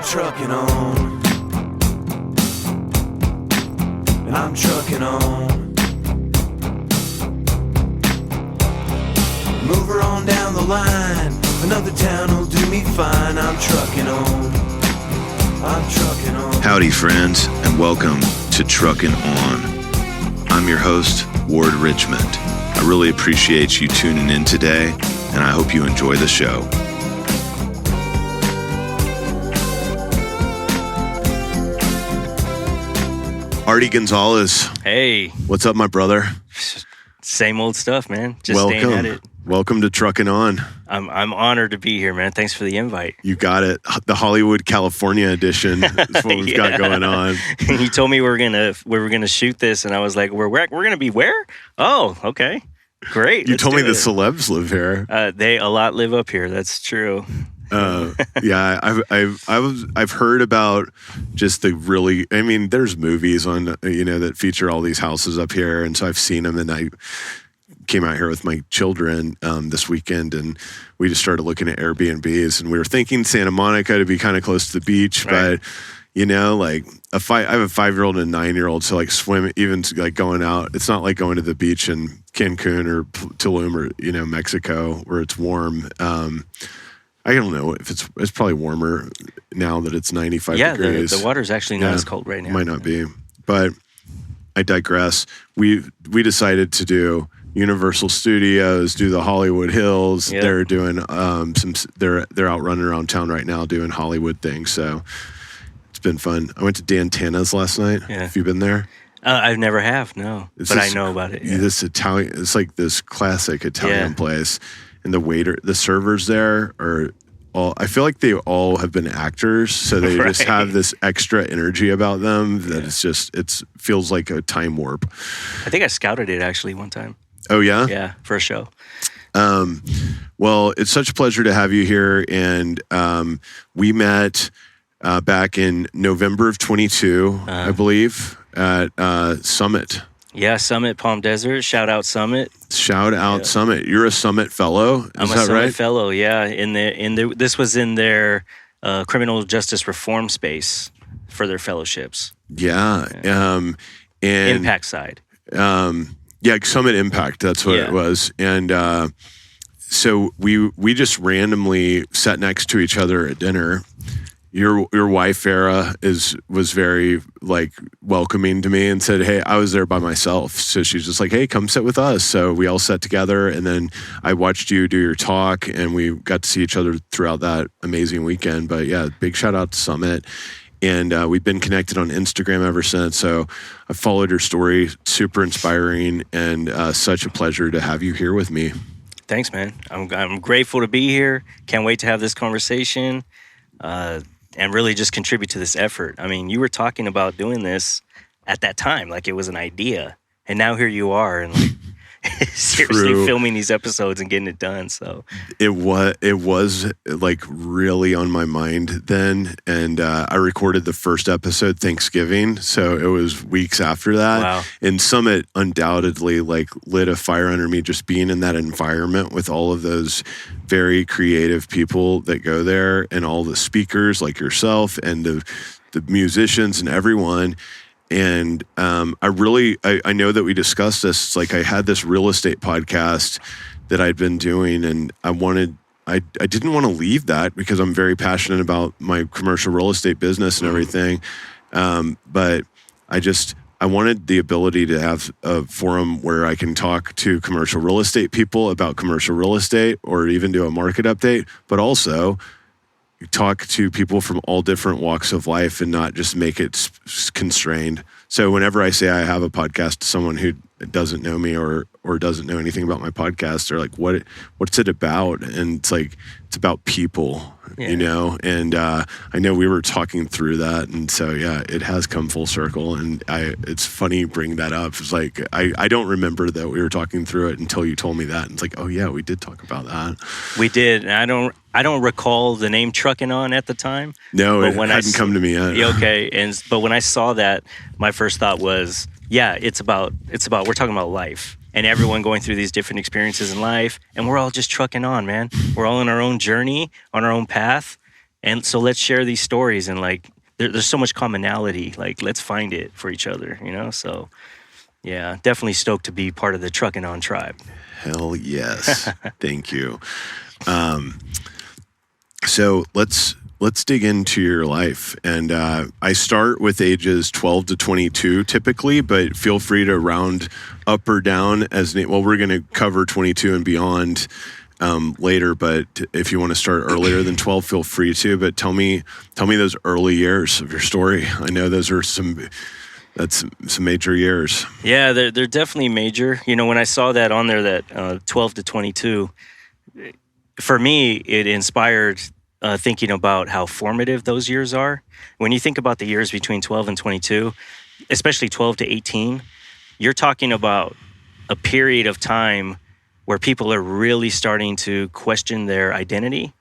trucking on, and I'm trucking on. Move her on down the line, another town will do me fine. I'm trucking on, I'm trucking on. Howdy, friends, and welcome to Truckin' On. I'm your host, Ward Richmond. I really appreciate you tuning in today, and I hope you enjoy the show. Artie Gonzales. Hey. What's up, my brother? Same old stuff, man. Just staying at it. Welcome to Truckin' On. I'm honored to be here, man. Thanks for the invite. You got it. The Hollywood, California edition is what we've got going on. You told me we were gonna shoot this, and I was like, we're gonna be where? Oh, okay, great. You told me the celebs live here. A lot live up here. That's true. Yeah, I've heard about just the really. I mean, there's movies on that feature all these houses up here, and so I've seen them, and I came out here with my children this weekend, and we just started looking at Airbnbs, and we were thinking Santa Monica to be kind of close to the beach, right. But I have a 5-year-old and a 9-year-old, so like swim, even like going out, it's not like going to the beach in Cancun or Tulum or Mexico where it's warm. I don't know if it's probably warmer now that it's 95 degrees. Yeah, the water's actually not as cold right now. Might not be, but I digress. We decided to do Universal Studios, do the Hollywood Hills. Yep. They're doing they're out running around town right now doing Hollywood things. So it's been fun. I went to Dan Tana's last night. Yeah. Have you been there? I've never have, no. But I know about it. Yeah. This Italian, it's like this classic Italian place. And the servers there are all, I feel like they all have been actors. So they just have this extra energy about them that it feels like a time warp. I think I scouted it actually one time. Oh, yeah? Yeah, for a show. Well, it's such a pleasure to have you here. And we met back in November of 22, I believe, at Summit. Yeah, Summit, Palm Desert. Shout out Summit. Shout out Summit. You're a Summit fellow. I'm a Summit fellow. Yeah, this was in their criminal justice reform space for their fellowships. Yeah. And Impact side. Yeah, Summit Impact. That's what it was. And so we just randomly sat next to each other at dinner. Your wife Farah was very welcoming to me and said, "Hey, I was there by myself." So she's just like, "Hey, come sit with us." So we all sat together, and then I watched you do your talk, and we got to see each other throughout that amazing weekend. But yeah, big shout out to Summit. And we've been connected on Instagram ever since. So I followed your story, super inspiring, and such a pleasure to have you here with me. Thanks, man. I'm grateful to be here. Can't wait to have this conversation and really just contribute to this effort. I mean, you were talking about doing this at that time, like it was an idea, and now here you are, and seriously filming these episodes and getting it done. So it was like really on my mind then, and I recorded the first episode Thanksgiving, so it was weeks after that. Wow. And Summit undoubtedly lit a fire under me, just being in that environment with all of those very creative people that go there, and all the speakers like yourself and the musicians and everyone. And I know that we discussed this. Like I had this real estate podcast that I'd been doing, and I didn't want to leave that because I'm very passionate about my commercial real estate business and everything. But I wanted the ability to have a forum where I can talk to commercial real estate people about commercial real estate, or even do a market update, but also talk to people from all different walks of life and not just make it constrained. So whenever I say I have a podcast to someone who doesn't know me or doesn't know anything about my podcast, they're like, what's it about? And it's like, it's about people, and I know we were talking through that. And so, yeah, it has come full circle. And it's funny you bring that up. It's like, I don't remember that we were talking through it until you told me that. And it's like, oh yeah, we did talk about that. We did. And I don't recall the name Truckin' On at the time. No, it hadn't come to me yet. Okay. But when I saw that, my first thought was, yeah, it's about we're talking about life and everyone going through these different experiences in life, and we're all just trucking on, man. We're all in our own journey, on our own path, And so let's share these stories, and like there's so much commonality. Like, let's find it for each other, you know? So yeah, definitely stoked to be part of the Truckin' On tribe. Hell yes. Thank you. So let's dig into your life. And I start with ages 12 to 22 typically, but feel free to round up or down well, we're going to cover 22 and beyond later, but if you want to start earlier than 12, feel free to. But tell me those early years of your story. I know those are some major years. Yeah, they're definitely major. You know, when I saw that on there, that 12 to 22, for me, it inspired thinking about how formative those years are. When you think about the years between 12 and 22, especially 12 to 18, you're talking about a period of time where people are really starting to question their identity,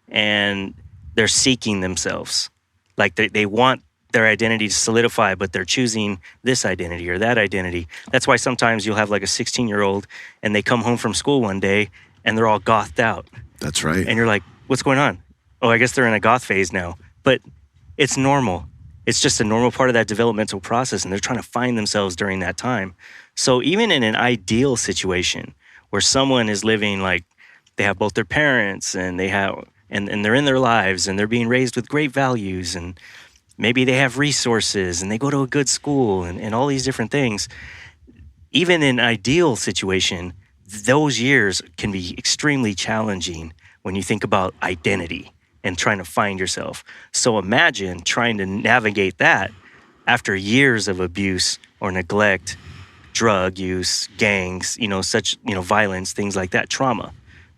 and they're seeking themselves. Like they want their identity to solidify, but they're choosing this identity or that identity. That's why sometimes you'll have like a 16-year-old and they come home from school one day and they're all gothed out. That's right. And you're like, what's going on? Oh, I guess they're in a goth phase now. But it's normal. It's just a normal part of that developmental process, and they're trying to find themselves during that time. So even in an ideal situation where someone is living like they have both their parents and and they're in their lives and they're being raised with great values, and maybe they have resources and they go to a good school and all these different things, even in an ideal situation, those years can be extremely challenging when you think about identity and trying to find yourself. So imagine trying to navigate that after years of abuse or neglect, drug use, gangs, violence, things like that, trauma,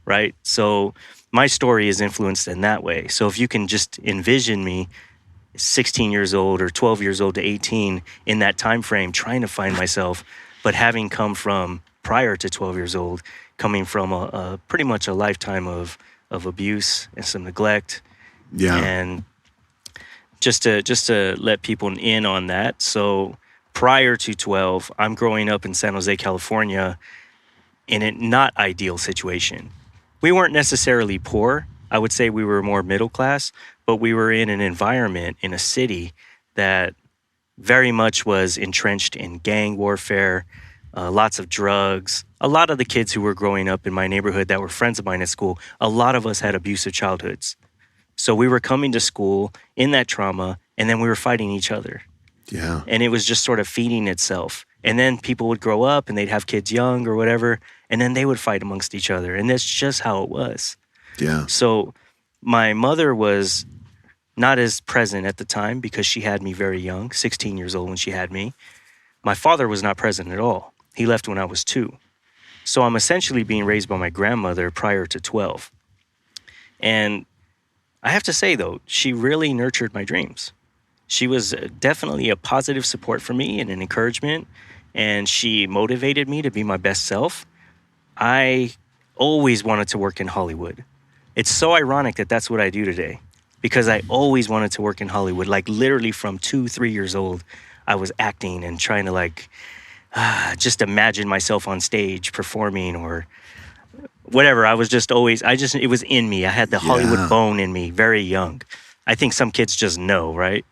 right? So my story is influenced in that way. So if you can just envision me 16 years old or 12 years old to 18 in that time frame, trying to find myself, but having come from prior to 12 years old, coming from a pretty much a lifetime of abuse and some neglect. Yeah. And just to let people in on that. So prior to 12, I'm growing up in San Jose, California, in a not ideal situation. We weren't necessarily poor. I would say we were more middle class, but we were in an environment in a city that very much was entrenched in gang warfare, lots of drugs. A lot of the kids who were growing up in my neighborhood that were friends of mine at school, a lot of us had abusive childhoods. So we were coming to school in that trauma, and then we were fighting each other. Yeah. And it was just sort of feeding itself. And then people would grow up and they'd have kids young or whatever, and then they would fight amongst each other. And that's just how it was. Yeah. So my mother was not as present at the time because she had me very young, 16 years old when she had me. My father was not present at all. He left when I was 2. So I'm essentially being raised by my grandmother prior to 12. And I have to say, though, she really nurtured my dreams. She was definitely a positive support for me and an encouragement, and she motivated me to be my best self. I always wanted to work in Hollywood. It's so ironic that that's what I do today, because I always wanted to work in Hollywood. Like literally from 2-3 years old, I was acting and trying to just imagine myself on stage performing or whatever. I was just always, it was in me. I had the Hollywood bone in me very young. I think some kids just know, right?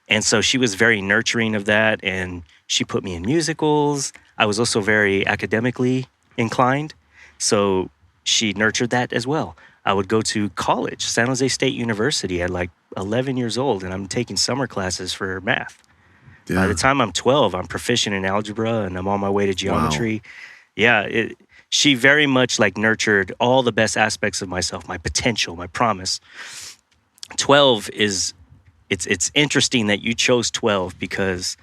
And so she was very nurturing of that, and she put me in musicals. I was also very academically inclined, so she nurtured that as well. I would go to college, San Jose State University at like 11 years old, and I'm taking summer classes for math. Yeah. By the time I'm 12, I'm proficient in algebra, and I'm on my way to geometry. Wow. Yeah, she very much nurtured all the best aspects of myself, my potential, my promise. 12 is, it's interesting that you chose 12, because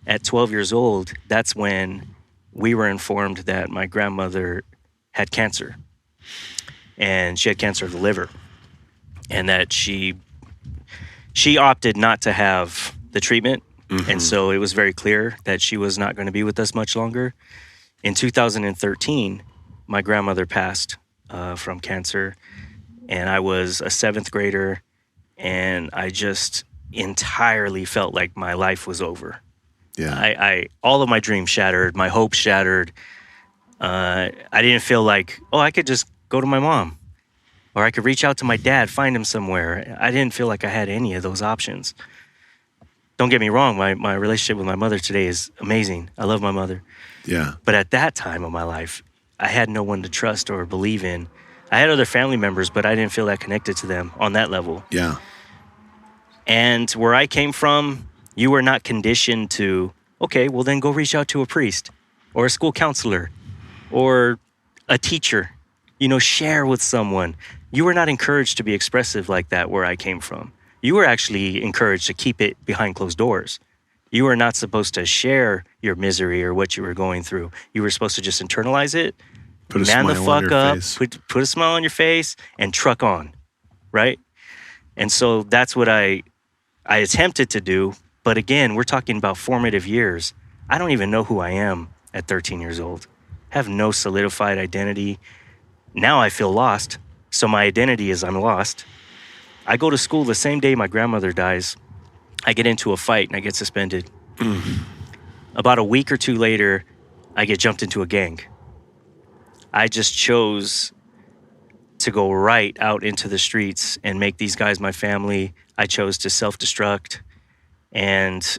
at 12 years old, that's when we were informed that my grandmother had cancer. And she had cancer of the liver. And that she opted not to have the treatment. Mm-hmm. And so it was very clear that she was not going to be with us much longer. In 2013, my grandmother passed from cancer, and I was a 7th grader, and I just entirely felt like my life was over. Yeah, I all of my dreams shattered, my hopes shattered. I didn't feel like, I could just go to my mom. or I could reach out to my dad, find him somewhere. I didn't feel like I had any of those options. Don't get me wrong, my relationship with my mother today is amazing. I love my mother. Yeah. But at that time of my life, I had no one to trust or believe in. I had other family members, but I didn't feel that connected to them on that level. Yeah. And where I came from, you were not conditioned to, okay, well then go reach out to a priest or a school counselor or a teacher, share with someone. You were not encouraged to be expressive like that where I came from. You were actually encouraged to keep it behind closed doors. You were not supposed to share your misery or what you were going through. You were supposed to just internalize it, Put a man the smile on fuck your up, face. put a smile on your face, and truck on, right? And so that's what I attempted to do. But again, we're talking about formative years. I don't even know who I am at 13 years old. I have no solidified identity. Now I feel lost. So my identity is I'm lost. I go to school the same day my grandmother dies. I get into a fight and I get suspended. About a week or two later, I get jumped into a gang. I just chose to go right out into the streets and make these guys my family. I chose to self-destruct. And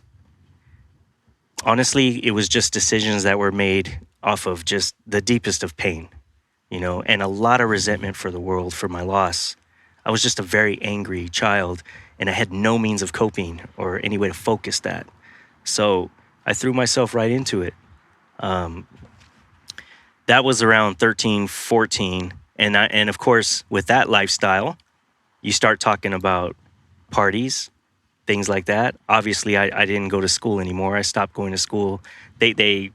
honestly, it was just decisions that were made off of just the deepest of pain, and a lot of resentment for the world, for my loss. I was just a very angry child, and I had no means of coping or any way to focus that. So I threw myself right into it. That was around 13, 14. And of course, with that lifestyle, you start talking about parties, things like that. Obviously, I didn't go to school anymore. I stopped going to school. They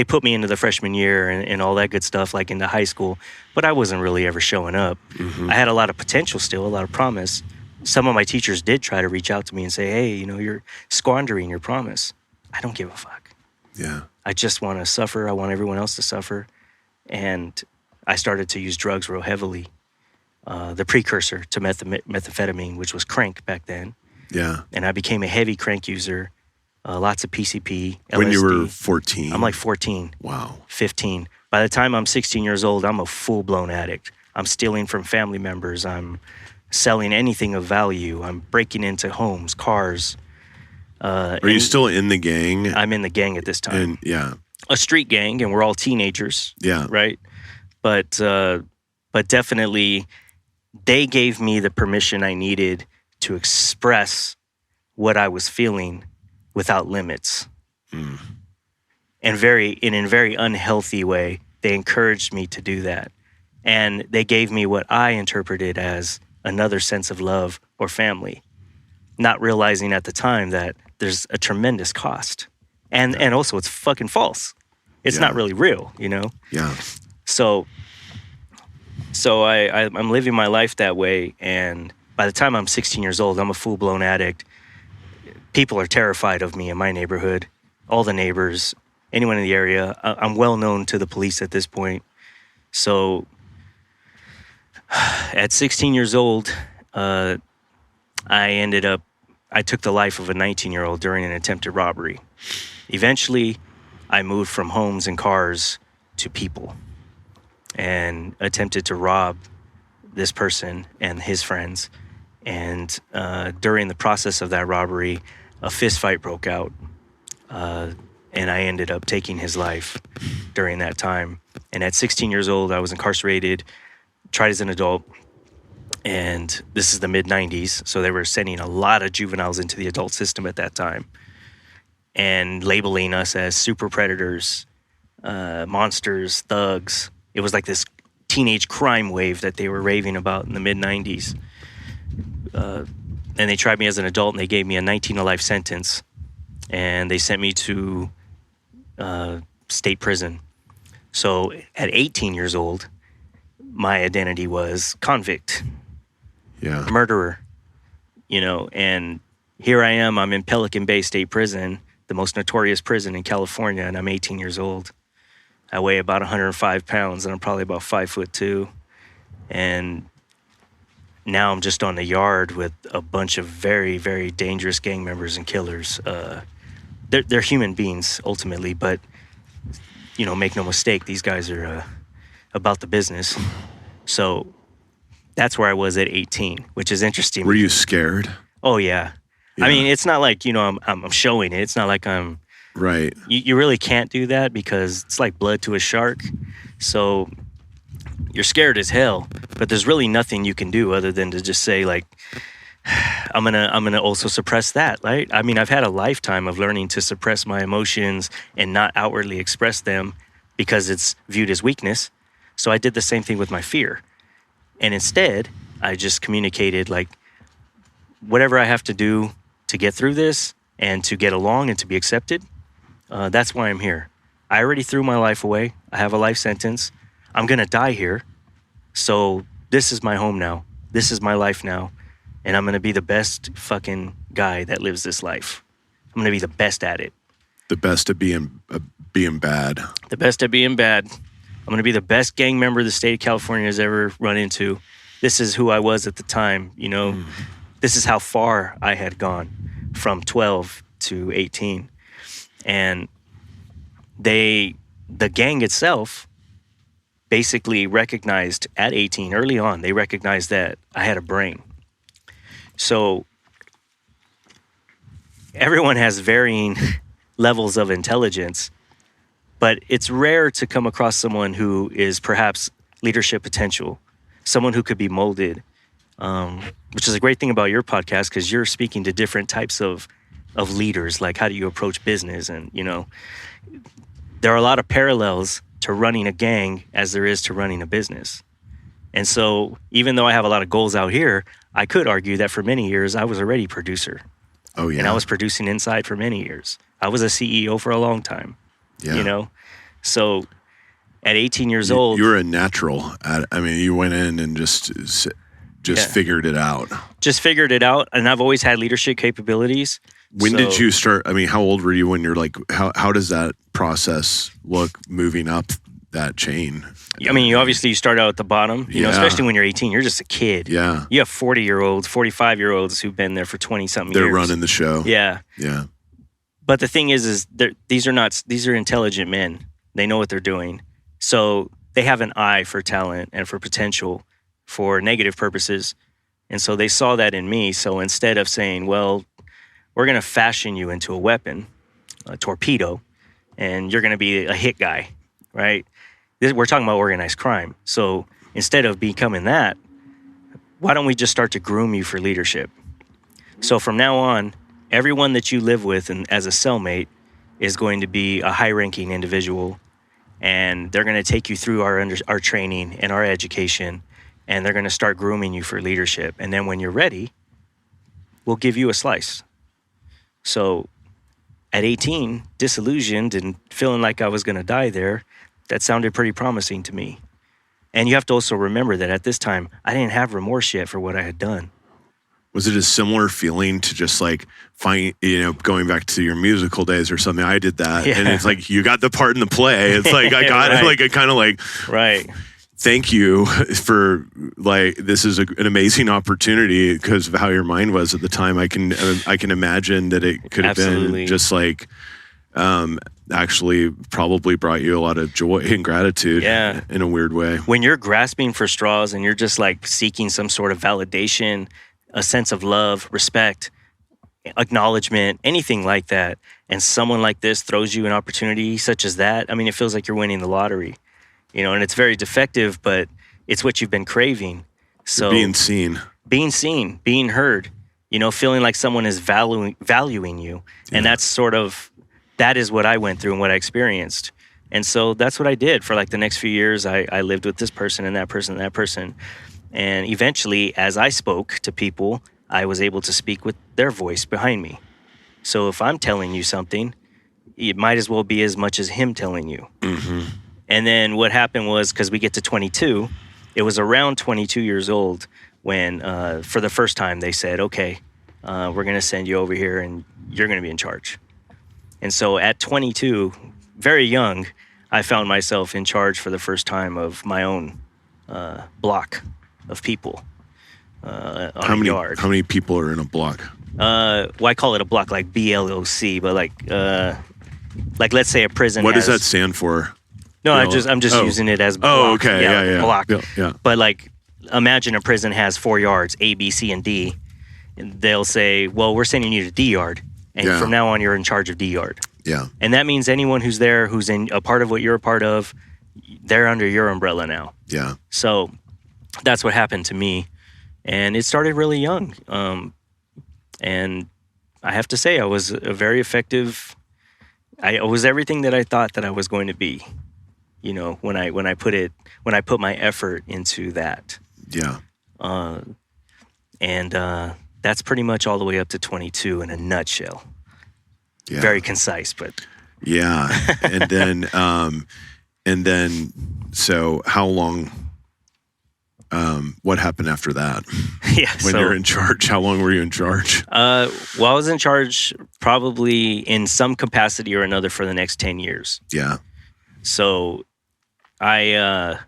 put me into the freshman year and all that good stuff, like into high school. But I wasn't really ever showing up. Mm-hmm. I had a lot of potential still, a lot of promise. Some of my teachers did try to reach out to me and say, hey, you're squandering your promise. I don't give a fuck. Yeah. I just want to suffer. I want everyone else to suffer. And I started to use drugs real heavily. The precursor to methamphetamine, which was crank back then. Yeah. And I became a heavy crank user. Lots of PCP, LSD. When you were 14? I'm like 14. Wow. 15. By the time I'm 16 years old, I'm a full-blown addict. I'm stealing from family members. I'm selling anything of value. I'm breaking into homes, cars. Are you still in the gang? I'm in the gang at this time. And yeah. A street gang, and we're all teenagers. Yeah. Right? But definitely, they gave me the permission I needed to express what I was feeling without limits. Mm. And in a very unhealthy way, they encouraged me to do that. And they gave me what I interpreted as another sense of love or family, not realizing at the time that there's a tremendous cost. And also it's fucking false. It's not really real, Yeah. So I'm living my life that way, and by the time I'm 16 years old, I'm a full-blown addict. People are terrified of me in my neighborhood, all the neighbors, anyone in the area. I'm well known to the police at this point. So at 16 years old, I took the life of a 19-year-old during an attempted robbery. Eventually, I moved from homes and cars to people and attempted to rob this person and his friends. And during the process of that robbery, a fist fight broke out. And I ended up taking his life during that time. And at 16 years old, I was incarcerated, tried as an adult. And this is the mid-90s, so they were sending a lot of juveniles into the adult system at that time and labeling us as super predators, monsters, thugs. It was like this teenage crime wave that they were raving about in the mid-90s. And they tried me as an adult, and they gave me a 19-to-life sentence. And they sent me to state prison. So at 18 years old, my identity was convict. Yeah. Murderer, and here I am, I'm in Pelican Bay State Prison, the most notorious prison in California, and I'm 18 years old. I weigh about 105 pounds, and I'm probably about 5'2". And now I'm just on the yard with a bunch of very, very dangerous gang members and killers. They're human beings, ultimately, but, make no mistake, these guys are about the business. So That's where I was at 18, which is interesting. Were you scared? Oh yeah. I mean, it's not like, I'm showing it. It's not like I'm right. You really can't do that because it's like blood to a shark. So you're scared as hell, but there's really nothing you can do other than to just say like, I'm gonna also suppress that, right? I mean, I've had a lifetime of learning to suppress my emotions and not outwardly express them because it's viewed as weakness. So I did the same thing with my fear. And instead, I just communicated like, whatever I have to do to get through this and to get along and to be accepted, that's why I'm here. I already threw my life away. I have a life sentence. I'm gonna die here. So this is my home now. This is my life now. And I'm going to be the best fucking guy that lives this life. I'm going to be the best at it. The best at being bad. The best at being bad. I'm going to be the best gang member the state of California has ever run into. This is who I was at the time, This is how far I had gone from 12 to 18. And the gang itself basically recognized at 18, early on, they recognized that I had a brain. So everyone has varying levels of intelligence, but it's rare to come across someone who is perhaps leadership potential, someone who could be molded, which is a great thing about your podcast because you're speaking to different types of leaders, like how do you approach business? And, there are a lot of parallels to running a gang as there is to running a business. And so even though I have a lot of goals out here, I could argue that for many years, I was already a producer. Oh, yeah. And I was producing inside for many years. I was a CEO for a long time, So at 18 years old... You were a natural. You went in and just figured it out. Just figured it out. And I've always had leadership capabilities. When did you start? How old were you when you're like, how does that process look moving up that chain? You start out at the bottom, especially when you're 18, you're just a kid. Yeah. You have 40-year-olds, 45-year-olds who've been there for 20-something years. They're running the show. Yeah. Yeah. But the thing is these are intelligent men. They know what they're doing. So they have an eye for talent and for potential for negative purposes. And so they saw that in me. So instead of saying, well, we're going to fashion you into a weapon, a torpedo, and you're going to be a hit guy, right? We're talking about organized crime. So instead of becoming that, why don't we just start to groom you for leadership? So from now on, everyone that you live with and as a cellmate is going to be a high-ranking individual, and they're going to take you through our training and our education, and they're going to start grooming you for leadership. And then when you're ready, we'll give you a slice. So at 18, disillusioned and feeling like I was going to die there, that sounded pretty promising to me. And you have to also remember that at this time, I didn't have remorse yet for what I had done. Was it a similar feeling to just like going back to your musical days or something? I did that. Yeah. And it's like, you got the part in the play. It's like, I got it. Like, I kind of like, right. Thank you for like, this is an amazing opportunity because of how your mind was at the time. I can imagine that it could have been just like, actually probably brought you a lot of joy and gratitude in a weird way. When you're grasping for straws and you're just like seeking some sort of validation, a sense of love, respect, acknowledgement, anything like that, and someone like this throws you an opportunity such as that, it feels like you're winning the lottery, and it's very defective, but it's what you've been craving. So being seen, being heard, feeling like someone is valuing you. Yeah. And that is what I went through and what I experienced. And so that's what I did for like the next few years. I lived with this person and that person and that person. And eventually, as I spoke to people, I was able to speak with their voice behind me. So if I'm telling you something, it might as well be as much as him telling you. Mm-hmm. And then what happened was, because we get to 22, it was around 22 years old when, for the first time, they said, okay, we're going to send you over here and you're going to be in charge. And so at 22, very young, I found myself in charge for the first time of my own block of people on a yard. How many people are in a block? I call it a block, like BLOC, but like let's say a prison. What does that stand for? No, I'm just using it as block. Oh, okay, yeah. Block. Yeah. But like imagine a prison has 4 yards, A, B, C, and D. And they'll say, well, we're sending you to D yard. And from now on, you're in charge of D yard. Yeah. And that means anyone who's there, who's in a part of what you're a part of, they're under your umbrella now. Yeah. So that's what happened to me. And it started really young. And I have to say, I was a very effective. I was everything that I thought that I was going to be. You know, when I put my effort into that. Yeah. And that's pretty much all the way up to 22 in a nutshell. Yeah. Very concise, but yeah. And then, so how long? What happened after that? Yeah. When you're in charge, how long were you in charge? Well, I was in charge probably in some capacity or another for the next 10 years. Yeah. So but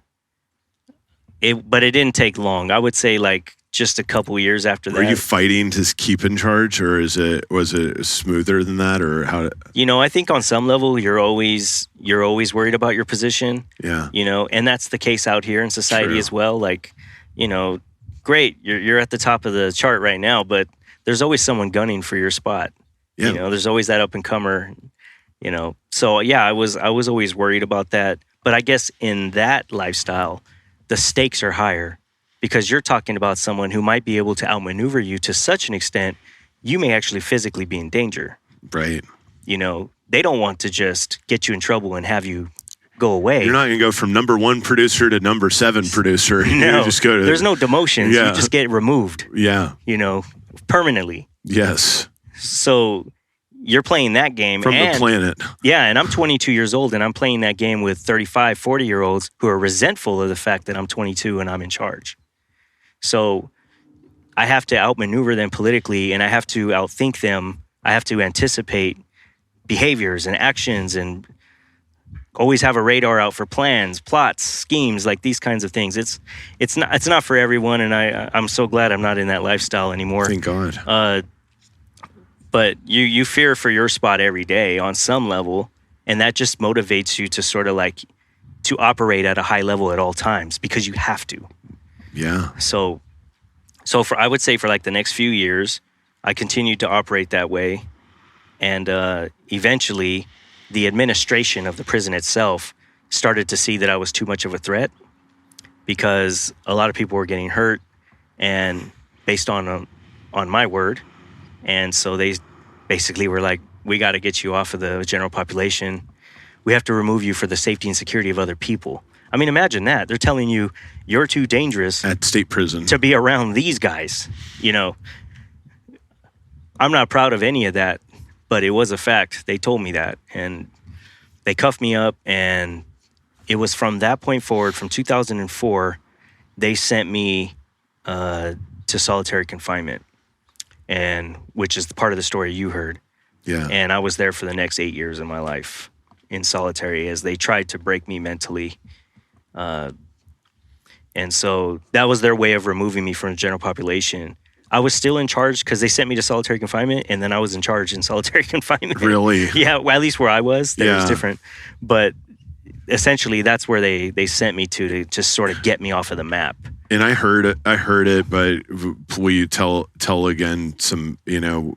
it didn't take long. I would say like just a couple years after that. Were you fighting to keep in charge, or was it smoother than that, or how? You know, I think on some level you're always worried about your position. Yeah. You know, and that's the case out here in society True. as well. Like, you know, great, you're at the top of the chart right now, but there's always someone gunning for your spot. Yeah. You know, there's always that up and comer. You know, so yeah, I was always worried about that. But I guess in that lifestyle, the stakes are higher because you're talking about someone who might be able to outmaneuver you to such an extent you may actually physically be in danger. Right. You know, they don't want to just get you in trouble and have you go away. You're not going to go from number 1 producer to number 7 producer. No, You just go to, there's no demotions. Yeah. You just get removed, Yeah. you know, permanently. Yes. So you're playing that game. From the planet. Yeah, and I'm 22 years old, and I'm playing that game with 35, 40-year-olds who are resentful of the fact that I'm 22 and I'm in charge. So I have to outmaneuver them politically, and I have to outthink them. I have to anticipate behaviors and actions and always have a radar out for plans, plots, schemes, like these kinds of things. It's not for everyone, and I'm so glad I'm not in that lifestyle anymore. Thank God. But you fear for your spot every day on some level, and that just motivates you to sort of like to operate at a high level at all times because you have to. Yeah. So I would say for like the next few years, I continued to operate that way, and eventually, the administration of the prison itself started to see that I was too much of a threat because a lot of people were getting hurt, and based on my word. And so they basically were like, we got to get you off of the general population. We have to remove you for the safety and security of other people. I mean, imagine that. They're telling you you're too dangerous At state prison. to be around these guys. You know, I'm not proud of any of that, but it was a fact. They told me that, and they cuffed me up. And it was from that point forward, from 2004, they sent me to solitary confinement. And which is the part of the story you heard. Yeah. And I was there for the next 8 years of my life in solitary as they tried to break me mentally. And so that was their way of removing me from the general population. I was still in charge because they sent me to solitary confinement, and then I was in charge in solitary confinement. Really? Yeah, well, at least where I was, that was Yeah. different. But essentially, that's where they sent me to just sort of get me off of the map. And I heard it, but will you tell again some,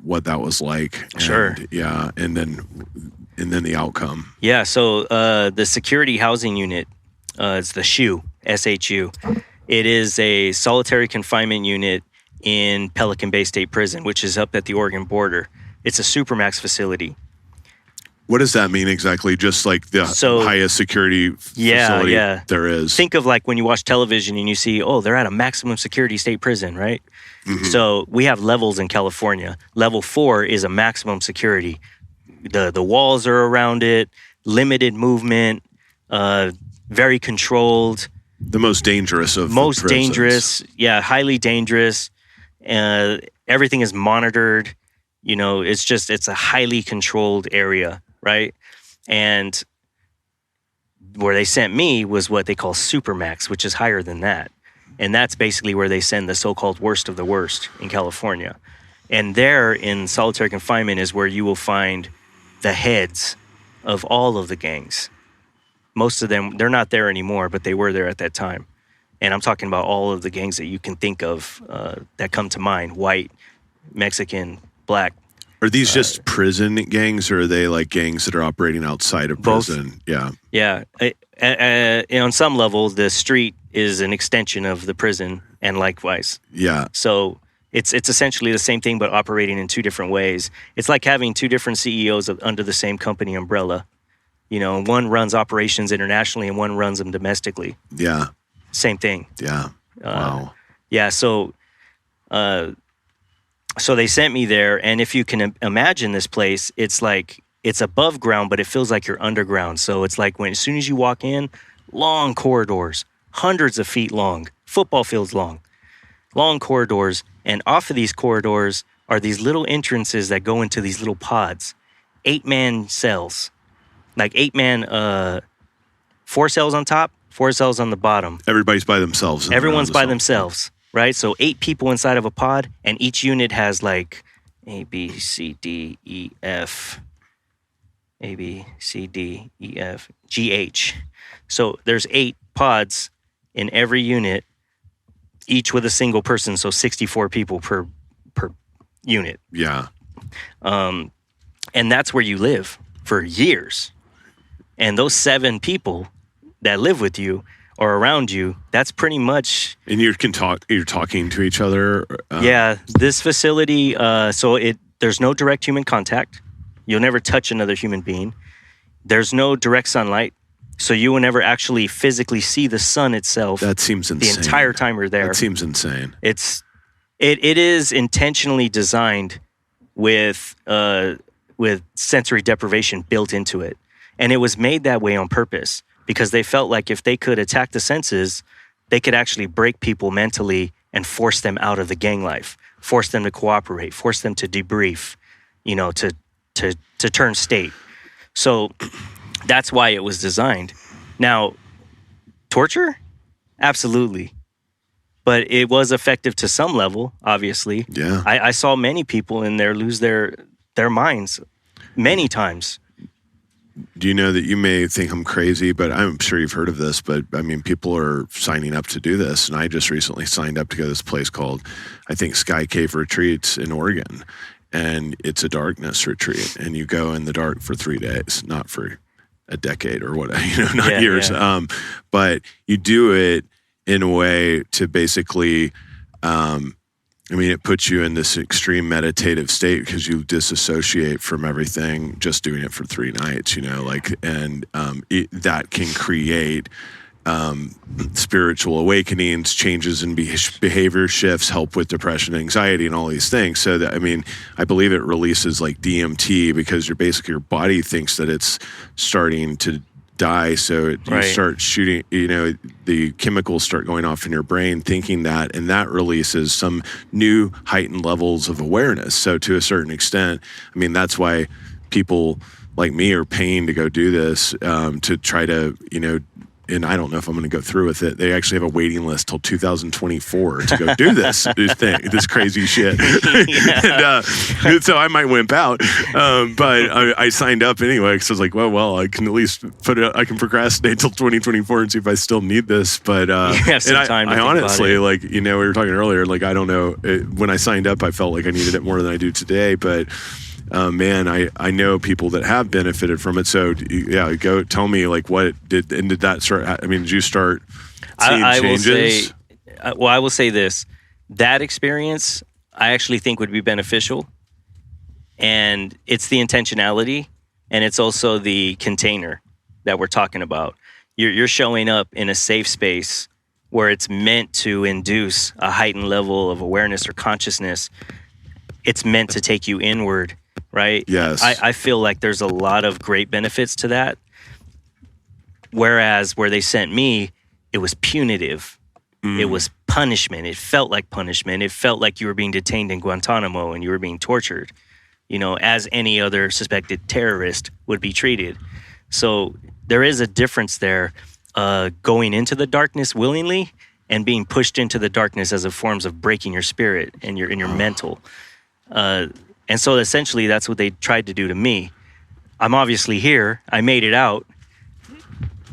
what that was like? Sure. And, yeah. And then the outcome. Yeah. So the security housing unit, it's the SHU, SHU. It is a solitary confinement unit in Pelican Bay State Prison, which is up at the Oregon border. It's a supermax facility. What does that mean exactly? Just like the highest security facility there is. Think of like when you watch television and you see, they're at a maximum security state prison, right? Mm-hmm. So we have levels in California. Level 4 is a maximum security. The walls are around it, limited movement, very controlled. The most dangerous of most the prisons. Dangerous, yeah, highly dangerous. Everything is monitored. It's a highly controlled area. Right. And where they sent me was what they call Supermax, which is higher than that. And that's basically where they send the so-called worst of the worst in California. And there in solitary confinement is where you will find the heads of all of the gangs. Most of them, they're not there anymore, but they were there at that time. And I'm talking about all of the gangs that you can think of that come to mind: white, Mexican, black. Are these just prison gangs, or are they like gangs that are operating outside of prison? Both. Yeah. On some level, the street is an extension of the prison, and likewise. Yeah. So it's essentially the same thing, but operating in two different ways. It's like having two different CEOs under the same company umbrella. One runs operations internationally, and one runs them domestically. Yeah. Same thing. Yeah. Wow. Yeah. So they sent me there, and if you can imagine this place, it's like it's above ground, but it feels like you're underground. So it's like as soon as you walk in, long corridors, hundreds of feet long, football fields long corridors, and off of these corridors are these little entrances that go into these little pods, 8-man cells, like 8-man, 4 cells on top, 4 cells on the bottom. Everybody's by themselves. Everyone's by themselves. Right? So 8 people inside of a pod, and each unit has like A, B, C, D, E, F, A, B, C, D, E, F, G, H. So there's 8 pods in every unit, each with a single person. So 64 people per unit. Yeah. And that's where you live for years. And those 7 people that live with you or around you, that's pretty much. And you're talking to each other. Yeah, this facility. There's no direct human contact. You'll never touch another human being. There's no direct sunlight, so you will never actually physically see the sun itself. That seems insane. The entire time you're there. That seems insane. It is intentionally designed with sensory deprivation built into it, and it was made that way on purpose. Because they felt like if they could attack the senses, they could actually break people mentally and force them out of the gang life, force them to cooperate, force them to debrief, to turn state. So that's why it was designed. Now, torture? Absolutely. But it was effective to some level, obviously. Yeah. I saw many people in there lose their minds many times. Do you know that you may think I'm crazy, but I'm sure you've heard of this, but I mean, people are signing up to do this. And I just recently signed up to go to this place called, I think, Sky Cave Retreats in Oregon. And it's a darkness retreat. And you go in the dark for 3 days, not for a decade or what, not years. Yeah. But you do it in a way to basically, it puts you in this extreme meditative state because you disassociate from everything just doing it for 3 nights, that can create spiritual awakenings, changes in behavior shifts, help with depression, anxiety, and all these things. So that, I believe it releases like DMT because your body thinks that it's starting to die, so you start shooting, the chemicals start going off in your brain thinking that, and that releases some new heightened levels of awareness. So to a certain extent, that's why people like me are paying to go do this, to try to, and I don't know if I'm going to go through with it. They actually have a waiting list till 2024 to go do this this crazy shit. And, so I might wimp out, but I signed up anyway because I was like, well, I can at least I can procrastinate till 2024 and see if I still need this. But I honestly, we were talking earlier, I don't know. When I signed up, I felt like I needed it more than I do today, but. I know people that have benefited from it. So go tell me what did that start? Did you start seeing changes? I will say this: that experience I actually think would be beneficial, and it's the intentionality, and it's also the container that we're talking about. You're showing up in a safe space where it's meant to induce a heightened level of awareness or consciousness. It's meant to take you inward. Right? Yes. I feel like there's a lot of great benefits to that. Whereas where they sent me, it was punitive. It was punishment. It felt like punishment. It felt like you were being detained in Guantanamo and you were being tortured, as any other suspected terrorist would be treated. So there is a difference there, going into the darkness willingly and being pushed into the darkness as a forms of breaking your spirit and your mental. And so essentially that's what they tried to do to me. I'm obviously here. I made it out.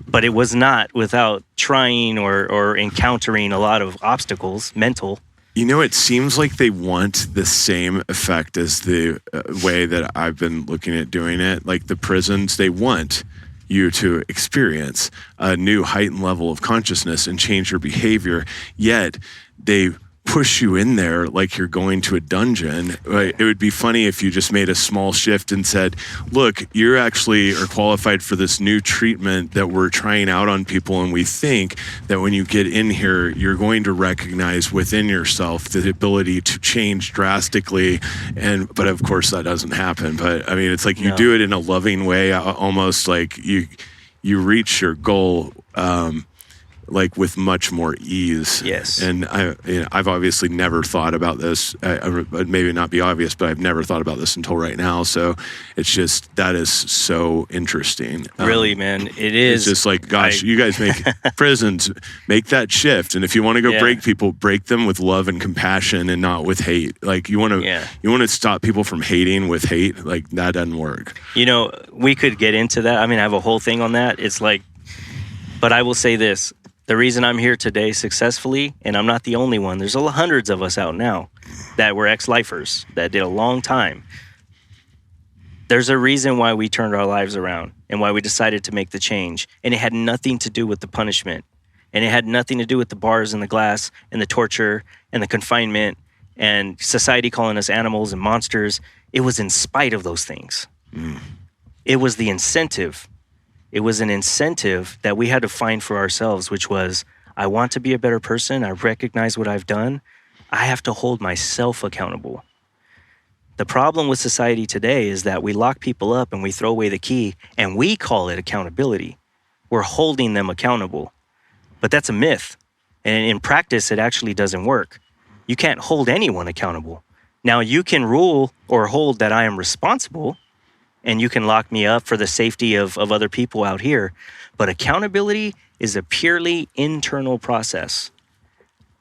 But it was not without trying or encountering a lot of obstacles, mental. You know, it seems like they want the same effect as the way that I've been looking at doing it. Like the prisons, they want you to experience a new heightened level of consciousness and change your behavior, yet they push you in there like you're going to a dungeon. It would be funny if you just made a small shift and said, look, you actually are qualified for this new treatment that we're trying out on people, and we think that when you get in here, you're going to recognize within yourself the ability to change drastically. But of course that doesn't happen. But I mean, it's like you do it in a loving way, almost like you reach your goal like with much more ease. Yes. And I've obviously never thought about this. Maybe not be obvious, but I've never thought about this until right now. So it's just, that is so interesting. Really, man, it is. It's just like, gosh, you guys make prisons, make that shift. And if you want to go break people, break them with love and compassion and not with hate. Like you want to stop people from hating with hate. Like that doesn't work. You know, we could get into that. I mean, I have a whole thing on that. It's like, but I will say this. The reason I'm here today successfully, and I'm not the only one, there's hundreds of us out now that were ex-lifers that did a long time. There's a reason why we turned our lives around and why we decided to make the change. And it had nothing to do with the punishment. And it had nothing to do with the bars and the glass and the torture and the confinement and society calling us animals and monsters. It was in spite of those things. It was the incentive. It was an incentive that we had to find for ourselves, which was, I want to be a better person. I recognize what I've done. I have to hold myself accountable. The problem with society today is that we lock people up and we throw away the key and we call it accountability. We're holding them accountable. But that's a myth. And in practice, it actually doesn't work. You can't hold anyone accountable. Now, you can rule or hold that I am responsible, and you can lock me up for the safety of other people out here. But accountability is a purely internal process.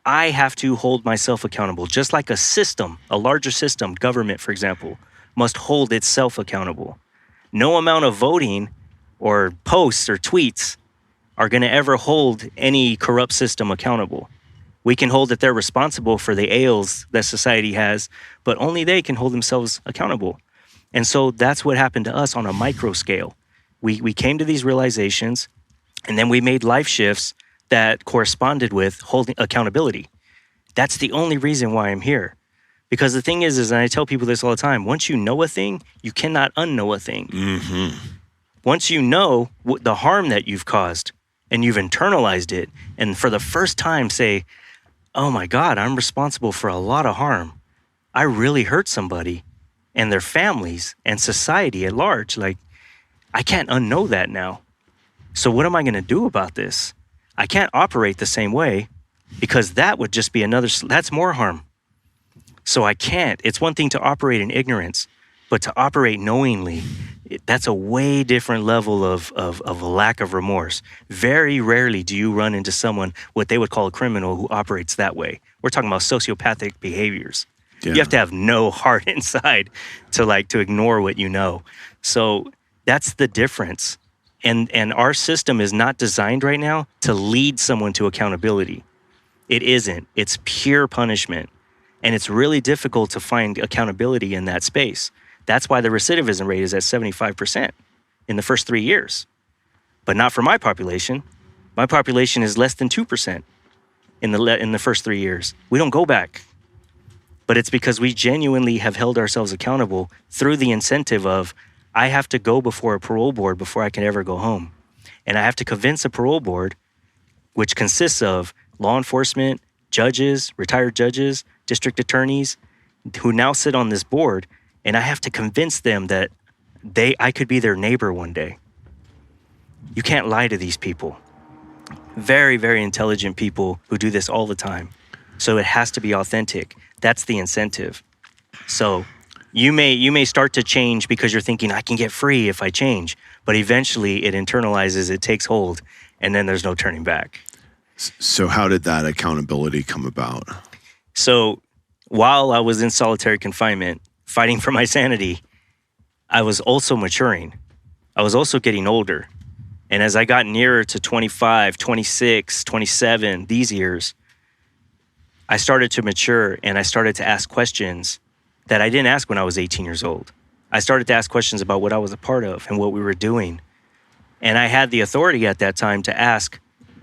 I have to hold myself accountable, just like a system, a larger system, government, for example, must hold itself accountable. No amount of voting or posts or tweets are going to ever hold any corrupt system accountable. We can hold that they're responsible for the ails that society has, but only they can hold themselves accountable. And so that's what happened to us on a micro scale. We came to these realizations, and then we made life shifts that corresponded with holding accountability. That's the only reason why I'm here. Because the thing is, and I tell people this all the time, once you know a thing, you cannot unknow a thing. Mm-hmm. Once you know the harm that you've caused, and you've internalized it, and for the first time say, oh my God, I'm responsible for a lot of harm. I really hurt somebody. And their families and society at large. Like, I can't unknow that now. So what am I going to do about this? I can't operate the same way because that would just be that's more harm. So I can't. It's one thing to operate in ignorance, but to operate knowingly, that's a way different level of a lack of remorse. Very rarely do you run into someone, what they would call a criminal, who operates that way. We're talking about sociopathic behaviors. Yeah. You have to have no heart inside to ignore what you know. So that's the difference. And our system is not designed right now to lead someone to accountability. It isn't. It's pure punishment. And it's really difficult to find accountability in that space. That's why the recidivism rate is at 75% in the first 3 years. But not for my population. My population is less than 2% in the first 3 years. We don't go back. But it's because we genuinely have held ourselves accountable through the incentive of, I have to go before a parole board before I can ever go home. And I have to convince a parole board, which consists of law enforcement, judges, retired judges, district attorneys, who now sit on this board, and I have to convince them that I could be their neighbor one day. You can't lie to these people. Very, very intelligent people who do this all the time. So it has to be authentic. That's the incentive. So you may start to change because you're thinking, I can get free if I change. But eventually it internalizes, it takes hold, and then there's no turning back. So how did that accountability come about? So while I was in solitary confinement, fighting for my sanity, I was also maturing. I was also getting older. And as I got nearer to 25, 26, 27, these years, I started to mature and I started to ask questions that I didn't ask when I was 18 years old. I started to ask questions about what I was a part of and what we were doing. And I had the authority at that time to ask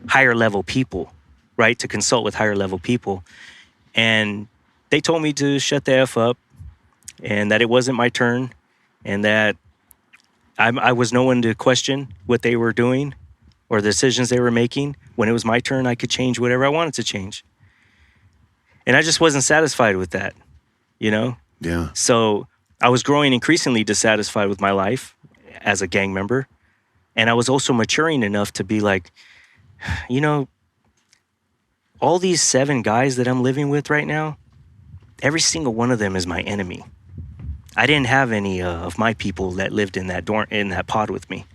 higher level people, right? To consult with higher level people. And they told me to shut the F up and that it wasn't my turn and that I was no one to question what they were doing or the decisions they were making. When it was my turn, I could change whatever I wanted to change. And I just wasn't satisfied with that, you know? Yeah. So I was growing increasingly dissatisfied with my life as a gang member. And I was also maturing enough to be like, you know, all these 7 guys that I'm living with right now, every single one of them is my enemy. I didn't have any of my people that lived in that pod with me.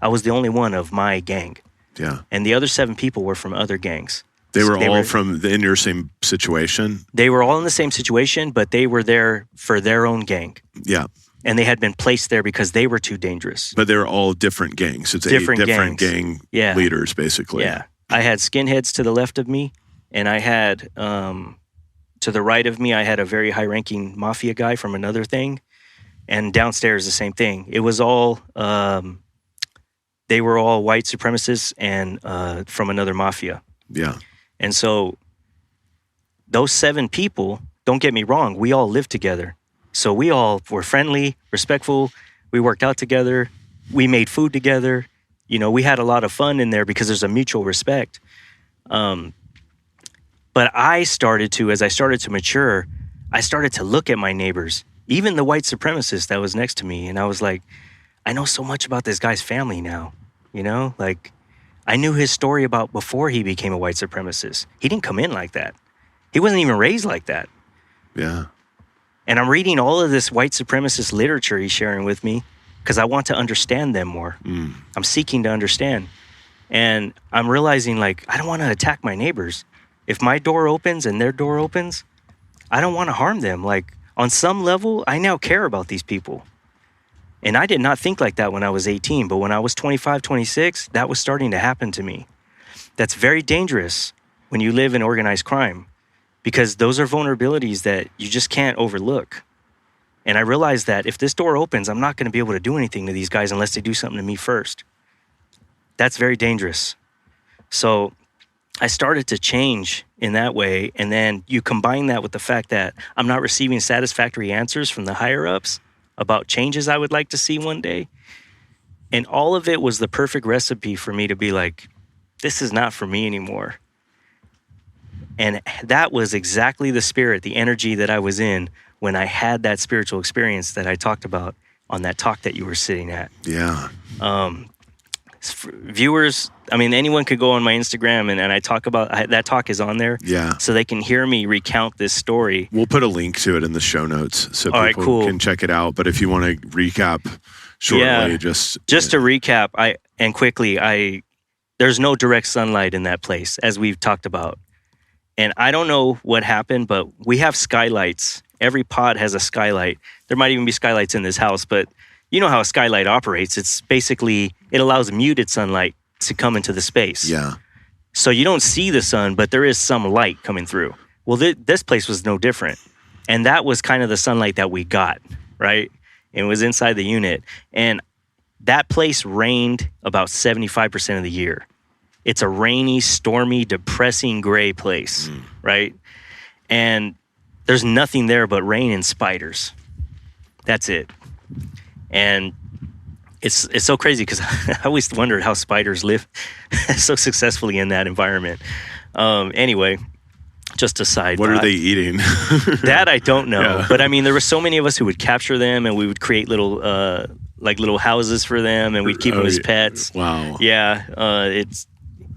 I was the only one of my gang. Yeah. And the other 7 people were from other gangs. They were all in your same situation? They were all in the same situation, but they were there for their own gang. Yeah. And they had been placed there because they were too dangerous. But they're all different gangs. It's different gang leaders, basically. Yeah. I had skinheads to the left of me, and I had, to the right of me, I had a very high-ranking mafia guy from another thing. And downstairs, the same thing. It was all, they were all white supremacists and from another mafia. Yeah. And so those 7 people, don't get me wrong, we all lived together. So we all were friendly, respectful. We worked out together. We made food together. You know, we had a lot of fun in there because there's a mutual respect. But as I started to mature, I started to look at my neighbors, even the white supremacist that was next to me. And I was like, I know so much about this guy's family now, you know? Like, I knew his story about before he became a white supremacist. He didn't come in like that. He wasn't even raised like that. Yeah. And I'm reading all of this white supremacist literature he's sharing with me because I want to understand them more. I'm seeking to understand. And I'm realizing, like, I don't want to attack my neighbors. If my door opens and their door opens, I don't want to harm them. Like, on some level, I now care about these people. And I did not think like that when I was 18, but when I was 25, 26, that was starting to happen to me. That's very dangerous when you live in organized crime because those are vulnerabilities that you just can't overlook. And I realized that if this door opens, I'm not going to be able to do anything to these guys unless they do something to me first. That's very dangerous. So I started to change in that way. And then you combine that with the fact that I'm not receiving satisfactory answers from the higher ups about changes I would like to see one day. And all of it was the perfect recipe for me to be like, this is not for me anymore. And that was exactly the spirit, the energy that I was in when I had that spiritual experience that I talked about on that talk that you were sitting at. Yeah. Viewers, I mean, anyone could go on my Instagram and I talk about, that talk is on there. Yeah. So they can hear me recount this story. We'll put a link to it in the show notes so people can check it out. But if you want to recap shortly, just to recap, there's no direct sunlight in that place, as we've talked about. And I don't know what happened, but we have skylights. Every pod has a skylight. There might even be skylights in this house, but you know how a skylight operates. It's basically, it allows muted sunlight to come into the space. Yeah. So you don't see the sun, but there is some light coming through. Well, this place was no different. And that was kind of the sunlight that we got, right? It was inside the unit. And that place rained about 75% of the year. It's a rainy, stormy, depressing, gray place, right? And there's nothing there but rain and spiders. That's it. And it's so crazy because I always wondered how spiders live so successfully in that environment. Anyway, just a side What are they eating? That I don't know. Yeah. But I mean, there were so many of us who would capture them and we would create little houses for them and we'd keep them as pets. Wow. Yeah.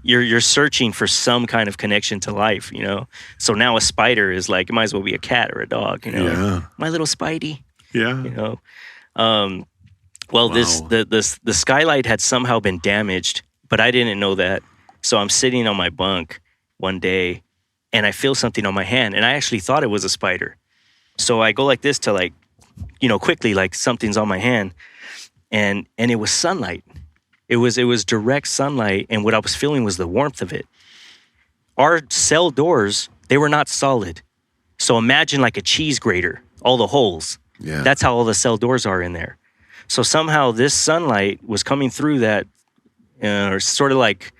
You're searching for some kind of connection to life, you know? So now a spider is like, it might as well be a cat or a dog, you know? Yeah. My little Spidey. Yeah. You know? The skylight had somehow been damaged, but I didn't know that. So I'm sitting on my bunk one day and I feel something on my hand and I actually thought it was a spider. So I go like this to quickly, like something's on my hand and it was sunlight. It was direct sunlight, and what I was feeling was the warmth of it. Our cell doors, they were not solid. So imagine like a cheese grater, all the holes. Yeah. That's how all the cell doors are in there. So somehow this sunlight was coming through that, or sort of like,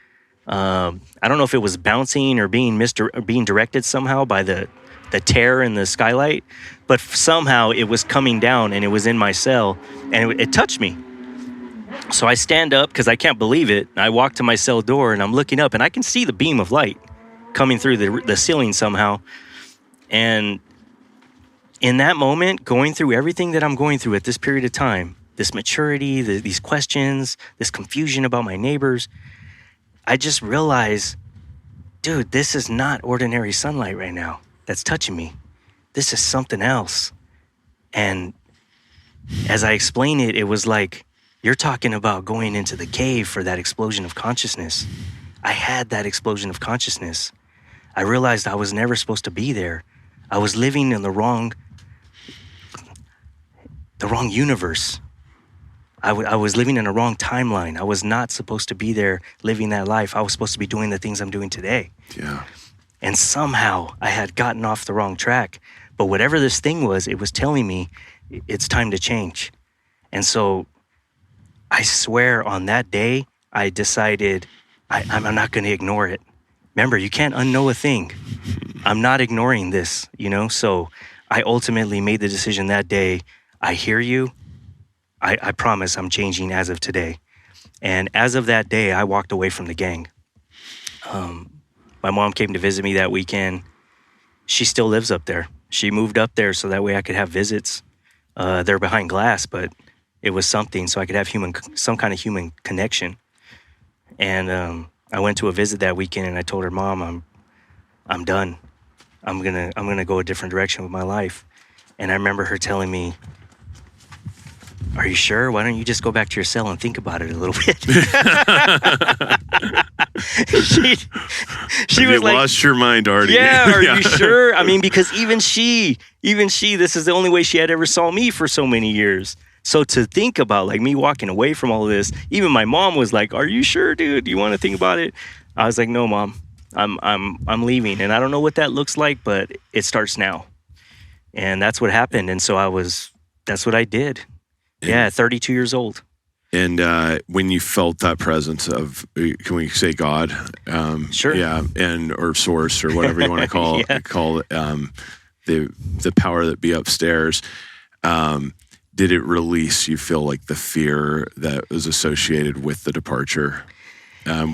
I don't know if it was bouncing or being directed somehow by the tear in the skylight, but somehow it was coming down and it was in my cell, and it touched me. So I stand up because I can't believe it. I walk to my cell door and I'm looking up and I can see the beam of light coming through the ceiling somehow. And in that moment, going through everything that I'm going through at this period of time, this maturity, these questions, this confusion about my neighbors, I just realized, dude, this is not ordinary sunlight right now that's touching me. This is something else. And as I explain it, it was like, you're talking about going into the cave for that explosion of consciousness. I had that explosion of consciousness. I realized I was never supposed to be there. I was living in the wrong universe. I was living in a wrong timeline. I was not supposed to be there living that life. I was supposed to be doing the things I'm doing today. Yeah. And somehow I had gotten off the wrong track. But whatever this thing was, it was telling me it's time to change. And so I swear on that day, I decided I'm not going to ignore it. Remember, you can't unknow a thing. I'm not ignoring this, So I ultimately made the decision that day. I hear you. I promise I'm changing as of today. And as of that day, I walked away from the gang. My mom came to visit me that weekend. She still lives up there. She moved up there so that way I could have visits. They're behind glass, but it was something so I could have some kind of human connection. And I went to a visit that weekend and I told her, Mom, I'm done. I'm gonna go a different direction with my life. And I remember her telling me, are you sure? Why don't you just go back to your cell and think about it a little bit? she was like, lost your mind, Artie. Yeah, are you sure? I mean, because even she, this is the only way she had ever saw me for so many years. So to think about like me walking away from all of this, even my mom was like, are you sure, dude? Do you want to think about it? I was like, no, Mom, I'm leaving. And I don't know what that looks like, but it starts now. And that's what happened. And so that's what I did. Yeah, 32 years old. And when you felt that presence of, can we say God? Sure. Yeah, or source or whatever you want to call Yeah. call it, the power that be upstairs. Did it release? You feel like the fear that was associated with the departure. Mean,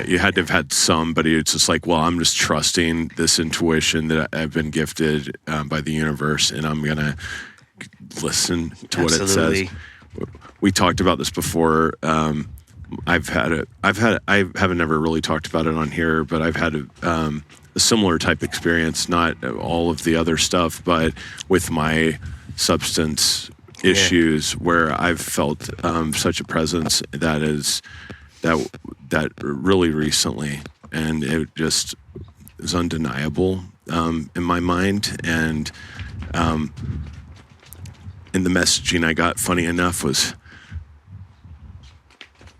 you had to have had some, but it's just like, well, I'm just trusting this intuition that I've been gifted by the universe, and I'm gonna listen to what it says. We talked about this before. I haven't never really talked about it on here, but I've had a similar type experience, not all of the other stuff, but with my substance issues, where I've felt such a presence that really recently, and it just is undeniable in my mind. And the messaging I got, funny enough, was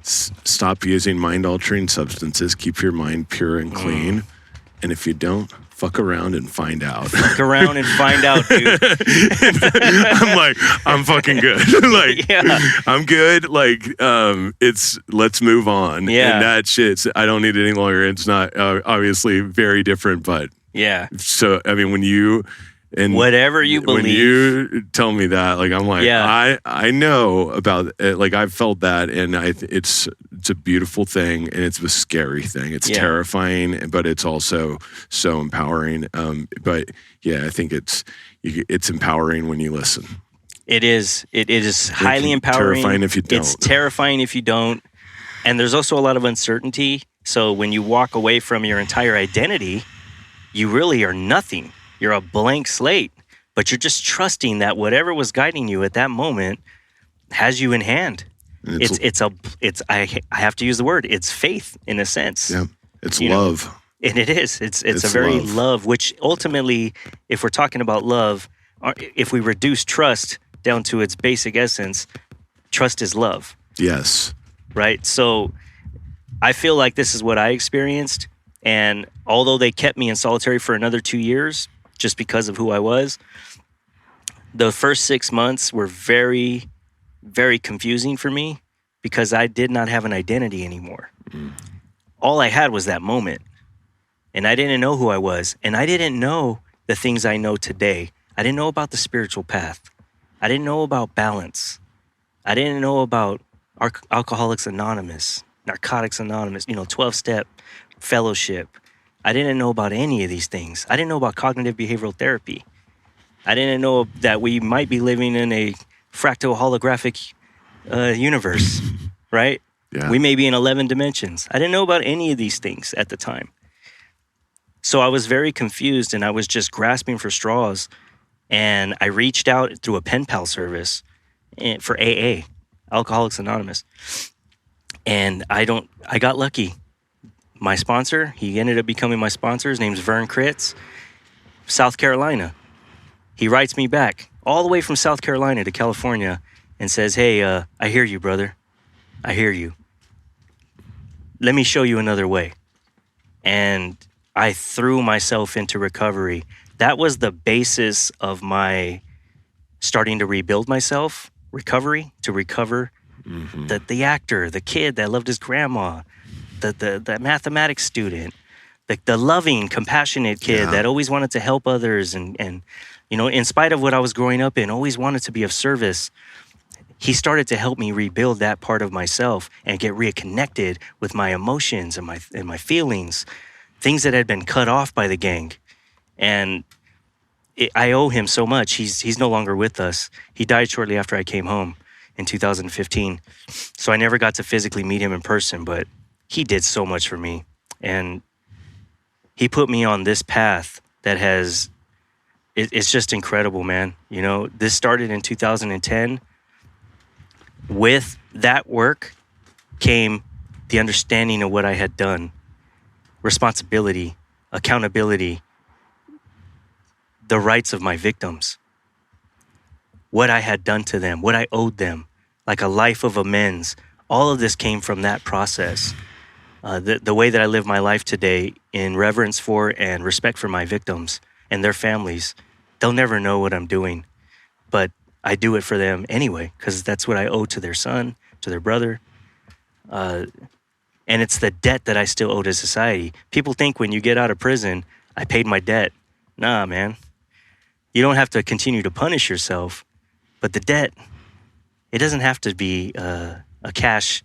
stop using mind-altering substances. Keep your mind pure and clean. And if you don't, fuck around and find out. Fuck around and find out, dude. I'm like, I'm fucking good. I'm good. Let's move on. Yeah. And that shit's, I don't need it any longer. It's not obviously very different, but yeah. So, I mean, when you... And whatever you believe. When you tell me that, like, I'm like, yeah. I know about it. Like, I've felt that, and it's a beautiful thing, and it's a scary thing. It's terrifying, but it's also so empowering. But yeah, I think it's empowering when you listen. It is. It is highly empowering. Terrifying if you don't. It's terrifying if you don't. And there's also a lot of uncertainty. So when you walk away from your entire identity, you really are nothing. You're a blank slate, but you're just trusting that whatever was guiding you at that moment has you in hand. I have to use the word. It's faith in a sense. Yeah, it's love. And it is. It's a very love, which ultimately, if we're talking about love, if we reduce trust down to its basic essence, trust is love. Yes. right? So I feel like this is what I experienced. And although they kept me in solitary for another 2 years, just because of who I was, the first 6 months were very, very confusing for me because I did not have an identity anymore. All I had was that moment. And I didn't know who I was. And I didn't know the things I know today. I didn't know about the spiritual path. I didn't know about balance. I didn't know about Alcoholics Anonymous, Narcotics Anonymous, 12-step fellowship. I didn't know about any of these things. I didn't know about cognitive behavioral therapy. I didn't know that we might be living in a fractal holographic universe, right? Yeah. We may be in 11 dimensions. I didn't know about any of these things at the time. So I was very confused and I was just grasping for straws. And I reached out through a pen pal service for AA, Alcoholics Anonymous. And I got lucky. My sponsor, he ended up becoming my sponsor. His name's Vern Kritz, South Carolina. He writes me back all the way from South Carolina to California and says, hey, I hear you, brother. I hear you. Let me show you another way. And I threw myself into recovery. That was the basis of my starting to rebuild myself, recovery, to recover. The actor, the kid that loved his grandma, the mathematics student, the loving, compassionate kid that always wanted to help others and in spite of what I was growing up in, always wanted to be of service. He started to help me rebuild that part of myself and get reconnected with my emotions and my feelings, things that had been cut off by the gang. And I owe him so much. He's no longer with us. He died shortly after I came home in 2015. So I never got to physically meet him in person, but he did so much for me. And he put me on this path that it's just incredible, man. This started in 2010. With that work came the understanding of what I had done, responsibility, accountability, the rights of my victims, what I had done to them, what I owed them, like a life of amends. All of this came from that process. The way that I live my life today in reverence for and respect for my victims and their families, they'll never know what I'm doing, but I do it for them anyway, because that's what I owe to their son, to their brother. And it's the debt that I still owe to society. People think when you get out of prison, I paid my debt. Nah, man. You don't have to continue to punish yourself, but the debt, it doesn't have to be a cash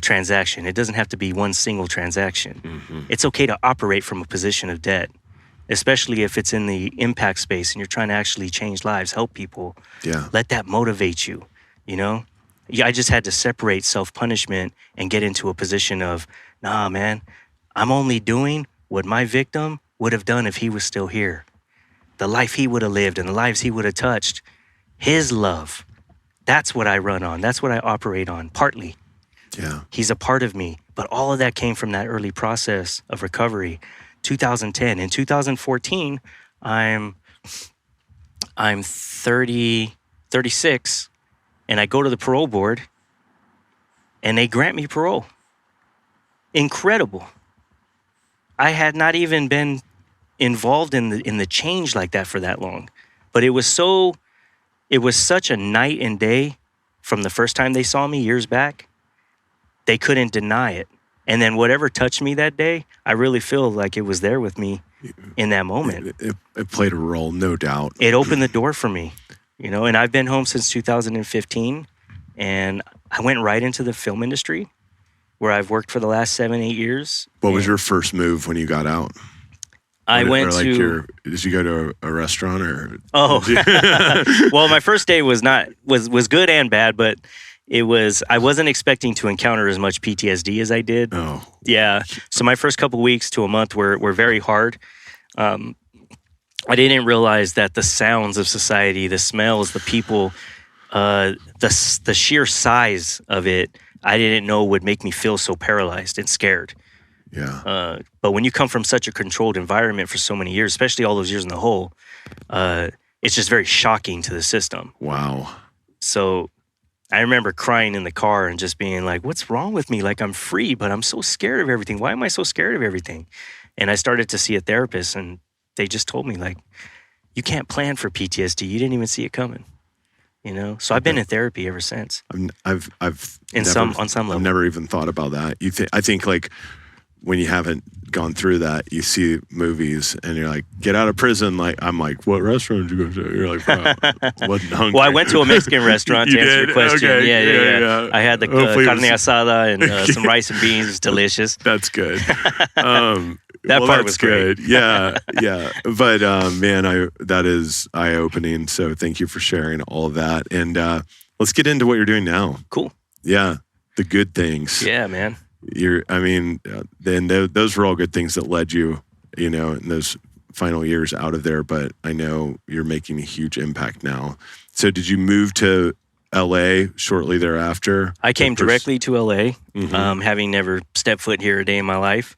transaction. It doesn't have to be one single transaction. It's okay to operate from a position of debt, especially if it's in the impact space and you're trying to actually change lives, help people. Let that motivate you, I just had to separate self-punishment and get into a position of, nah, man, I'm only doing what my victim would have done if he was still here. The life he would have lived and the lives he would have touched. His love. That's what I run on. That's what I operate on, partly. He's a part of me. But all of that came from that early process of recovery. 2010. In 2014, I'm 36, and I go to the parole board, and they grant me parole. Incredible. I had not even been involved in the change like that for that long, but it was such a night and day from the first time they saw me years back. They couldn't deny it. And then whatever touched me that day, I really feel like it was there with me in that moment. It played a role, no doubt. It opened the door for me, and I've been home since 2015, and I went right into the film industry where I've worked for the last 7-8 years. What was your first move when you got out? Did you go to a restaurant or? Oh, well, my first day was good and bad, but I wasn't expecting to encounter as much PTSD as I did. Oh. Yeah. So my first couple weeks to a month were very hard. I didn't realize that the sounds of society, the smells, the people, the sheer size of it, I didn't know would make me feel so paralyzed and scared. Yeah. But when you come from such a controlled environment for so many years, especially all those years in the hole, it's just very shocking to the system. Wow. So I remember crying in the car and just being like, what's wrong with me? Like, I'm free, but I'm so scared of everything. Why am I so scared of everything? And I started to see a therapist, and they just told me, like, you can't plan for PTSD. You didn't even see it coming. You know? So I've been in therapy ever since. I've on some level. I've never even thought about that. I think like when you haven't gone through that, you see movies and you're like, get out of prison. Like, I'm like, what restaurant did you go to? You're like, wow, wasn't hungry. Well, I went to a Mexican restaurant to You answer did? your question. Okay. Yeah. I had the Hopefully it carne was- asada and some rice and beans. It's delicious. That's good. That part that's was great. good. Yeah. But man, that is eye-opening. So thank you for sharing all of that. And let's get into what you're doing now. Cool. Yeah, the good things. Yeah, man. Then those were all good things that led you, in those final years out of there. But I know you're making a huge impact now. So did you move to LA shortly thereafter? I came directly to LA, having never stepped foot here a day in my life,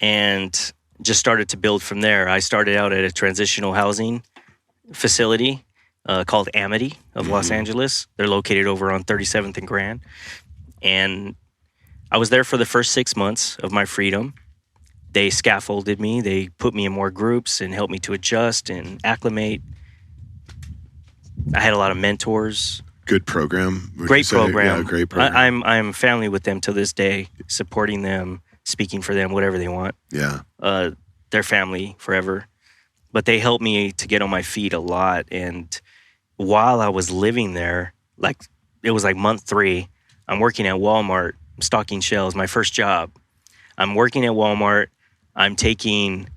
and just started to build from there. I started out at a transitional housing facility called Amity of Los Angeles. They're located over on 37th and Grand. And I was there for the first 6 months of my freedom. They scaffolded me. They put me in more groups and helped me to adjust and acclimate. I had a lot of mentors. Good program. Great program. Yeah, great program. I'm family with them to this day, supporting them, speaking for them, whatever they want. Yeah. Their family forever. But they helped me to get on my feet a lot. And while I was living there, it was like month 3, I'm working at Walmart, stocking shelves, my first job. I'm working at Walmart. I'm taking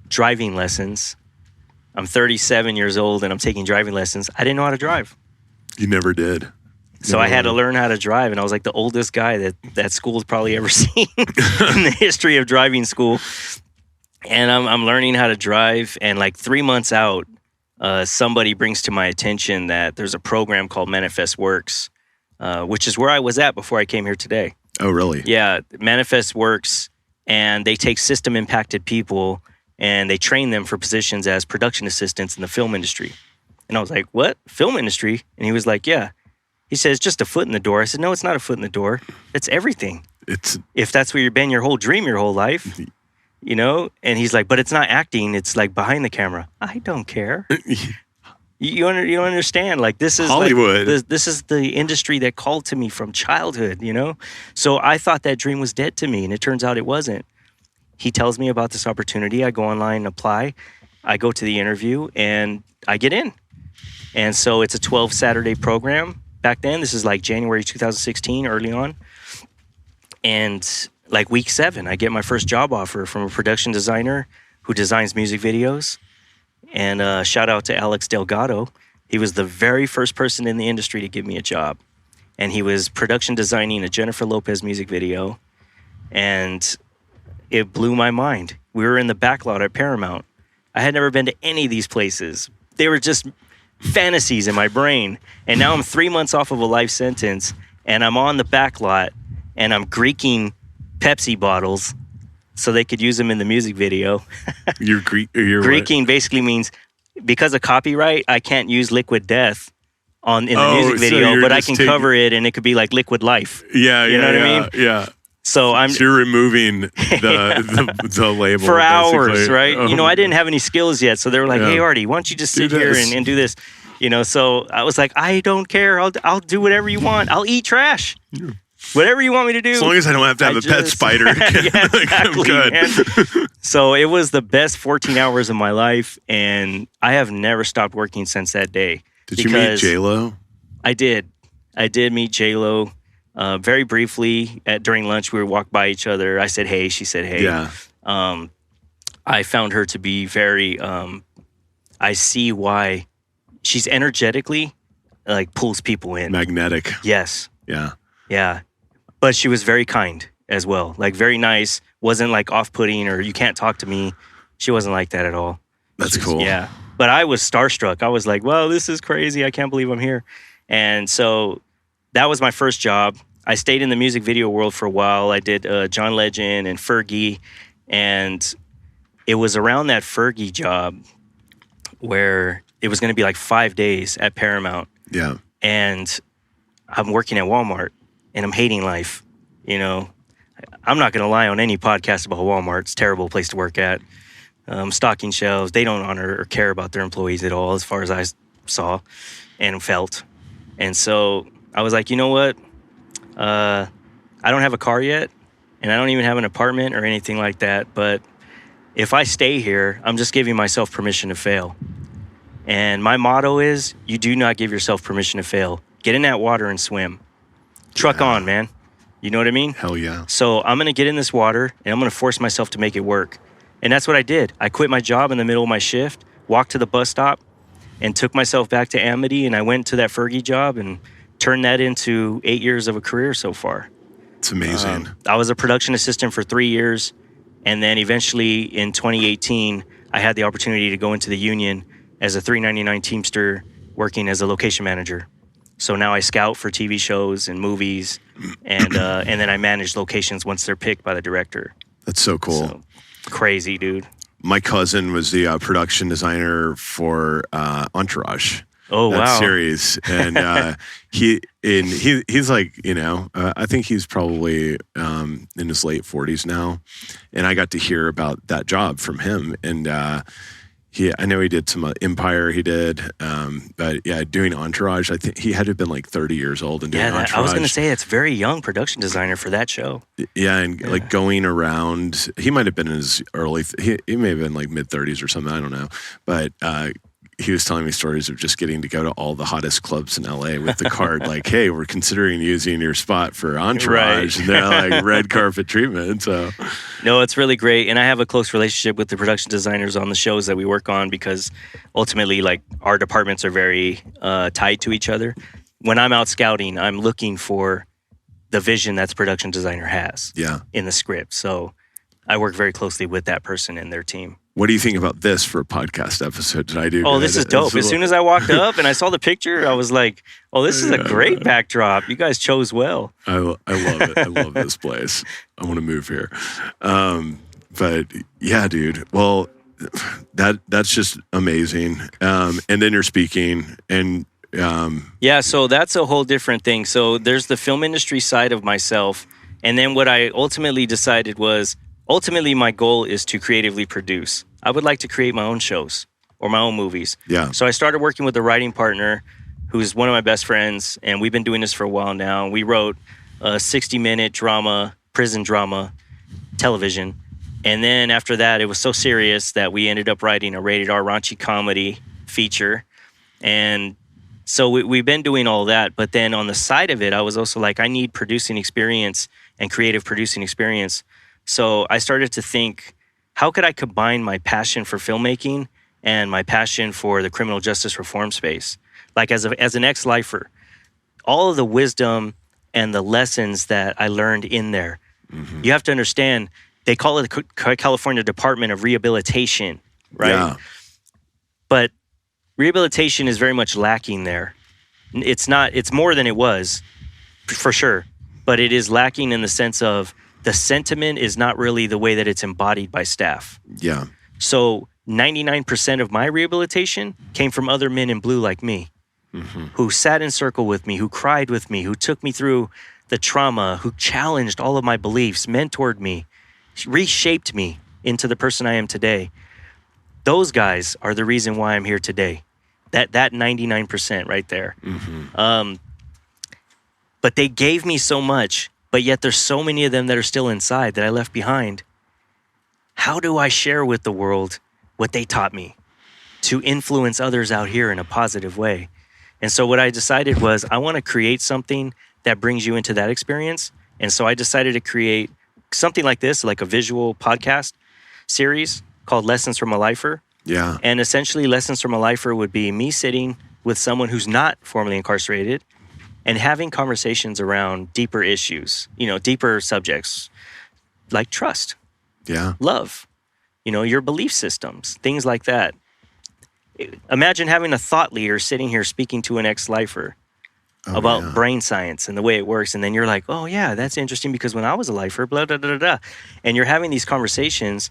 driving lessons. I'm 37 years old and I'm taking driving lessons. I didn't know how to drive. You never did. So I had to learn how to drive, and I was like the oldest guy that school's probably ever seen in the history of driving school. And I'm learning how to drive, and like 3 months out, somebody brings to my attention that there's a program called Manifest Works, which is where I was at before I came here today. Oh, really? Yeah, Manifest Works, and they take system-impacted people, and they train them for positions as production assistants in the film industry. And I was like, what? Film industry? And he was like, yeah. He says, just a foot in the door. I said, no, it's not a foot in the door. It's everything. If that's where you've been your whole dream, your whole life, And he's like, but it's not acting. It's like behind the camera. I don't care. You don't understand. Like, this is Hollywood. This is the industry that called to me from childhood, So I thought that dream was dead to me, and it turns out it wasn't. He tells me about this opportunity. I go online and apply. I go to the interview, and I get in. And so it's a 12 Saturday program. Back then, this is like January 2016, early on. And like week 7, I get my first job offer from a production designer who designs music videos. And shout out to Alex Delgado. He was the very first person in the industry to give me a job. And he was production designing a Jennifer Lopez music video. And it blew my mind. We were in the backlot at Paramount. I had never been to any of these places. They were just fantasies in my brain. And now I'm 3 months off of a life sentence, and I'm on the back lot, and I'm Greeking Pepsi bottles so they could use them in the music video. You're Greeking basically means, because of copyright, I can't use Liquid Death in the music video, but I can cover it, and it could be like Liquid Life. Yeah, you know what I mean? Yeah. So you're removing the label for hours, basically. right? I didn't have any skills yet, so they were like, "Hey, Artie, why don't you just sit here and do this?" So I was like, "I don't care. I'll do whatever you want. I'll eat trash, whatever you want me to do, as long as I don't have to have a pet spider." Yeah, exactly, I'm good. Man. So it was the best 14 hours of my life, and I have never stopped working since that day. Did you meet J-Lo? I did meet J-Lo. Very briefly, during lunch, we would walk by each other. I said, hey. She said, hey. Yeah. I found her to be very, I see why she's energetically, pulls people in. Magnetic. Yes. Yeah. Yeah. But she was very kind as well. Very nice. Wasn't off-putting or you can't talk to me. She wasn't like that at all. That's cool. Yeah. But I was starstruck. I was like, well, this is crazy. I can't believe I'm here. And so that was my first job. I stayed in the music video world for a while. I did John Legend and Fergie. And it was around that Fergie job where it was going to be 5 days at Paramount. Yeah. And I'm working at Walmart and I'm hating life. You know, I'm not going to lie on any podcast about Walmart. It's a terrible place to work at. Stocking shelves. They don't honor or care about their employees at all, as far as I saw and felt. And so I was like, you know what? I don't have a car yet, and I don't even have an apartment or anything like that. But if I stay here, I'm just giving myself permission to fail. And my motto is, you do not give yourself permission to fail. Get in that water and swim. Truck on, man. You know what I mean? Hell yeah. So I'm going to get in this water, and I'm going to force myself to make it work. And that's what I did. I quit my job in the middle of my shift, walked to the bus stop, and took myself back to Amity, and I went to that Fergie job and turned that into 8 years of a career so far. It's amazing. I was a production assistant for 3 years, and then eventually in 2018, I had the opportunity to go into the union as a 399 Teamster working as a location manager. So now I scout for TV shows and movies, and then I manage locations once they're picked by the director. That's so cool. So, crazy, dude. My cousin was the production designer for Entourage. Oh, that wow. series, and he's like, you know, I think he's probably in his late 40s now, and I got to hear about that job from him, and I know he did some Empire, he did, but yeah, doing Entourage, I think he had to have been like 30 years old and doing Entourage. I was going to say, it's very young production designer for that show. Yeah, and like going around, he might have been in his early, he may have been like mid 30s or something, I don't know, but he was telling me stories of just getting to go to all the hottest clubs in LA with the card, like, hey, we're considering using your spot for Entourage. Right. And they're like red carpet treatment. So, no, it's really great. And I have a close relationship with the production designers on the shows that we work on, because ultimately, like, our departments are very tied to each other. When I'm out scouting, I'm looking for the vision that the production designer has in the script. So I work very closely with that person and their team. What do you think about this for a podcast episode? Did I do? Oh, this is dope. As soon as I walked up and I saw the picture, I was like, oh, this is a great backdrop. You guys chose well. I love it. I love this place. I want to move here. But yeah, dude. Well, that's just amazing. And then you're speaking and yeah, so that's a whole different thing. So there's the film industry side of myself. And then what I ultimately decided was, ultimately, my goal is to creatively produce. I would like to create my own shows or my own movies. Yeah. So I started working with a writing partner who's one of my best friends, and we've been doing this for a while now. We wrote a 60-minute drama, prison drama, television. And then after that, it was so serious that we ended up writing a rated R raunchy comedy feature. And so we've been doing all that. But then on the side of it, I was also like, I need producing experience and creative producing experience. So I started to think, how could I combine my passion for filmmaking and my passion for the criminal justice reform space? Like as an ex-lifer, all of the wisdom and the lessons that I learned in there, you have to understand, they call it the California Department of Rehabilitation, right? Yeah. But rehabilitation is very much lacking there. It's more than it was, for sure. But it is lacking in the sense of, the sentiment is not really the way that it's embodied by staff. Yeah. So 99% of my rehabilitation came from other men in blue like me, who sat in circle with me, who cried with me, who took me through the trauma, who challenged all of my beliefs, mentored me, reshaped me into the person I am today. Those guys are the reason why I'm here today. That 99% right there. But they gave me so much. But yet there's so many of them that are still inside that I left behind. How do I share with the world what they taught me to influence others out here in a positive way? And so what I decided was, I want to create something that brings you into that experience. And so I decided to create something like this, like a visual podcast series called Lessons from a Lifer. Yeah. And essentially Lessons from a Lifer would be me sitting with someone who's not formerly incarcerated and having conversations around deeper issues, deeper subjects like trust, love, your belief systems, things like that. Imagine having a thought leader sitting here speaking to an ex-lifer about brain science and the way it works. And then you're like, oh yeah, that's interesting because when I was a lifer, blah, blah, blah, blah. And you're having these conversations.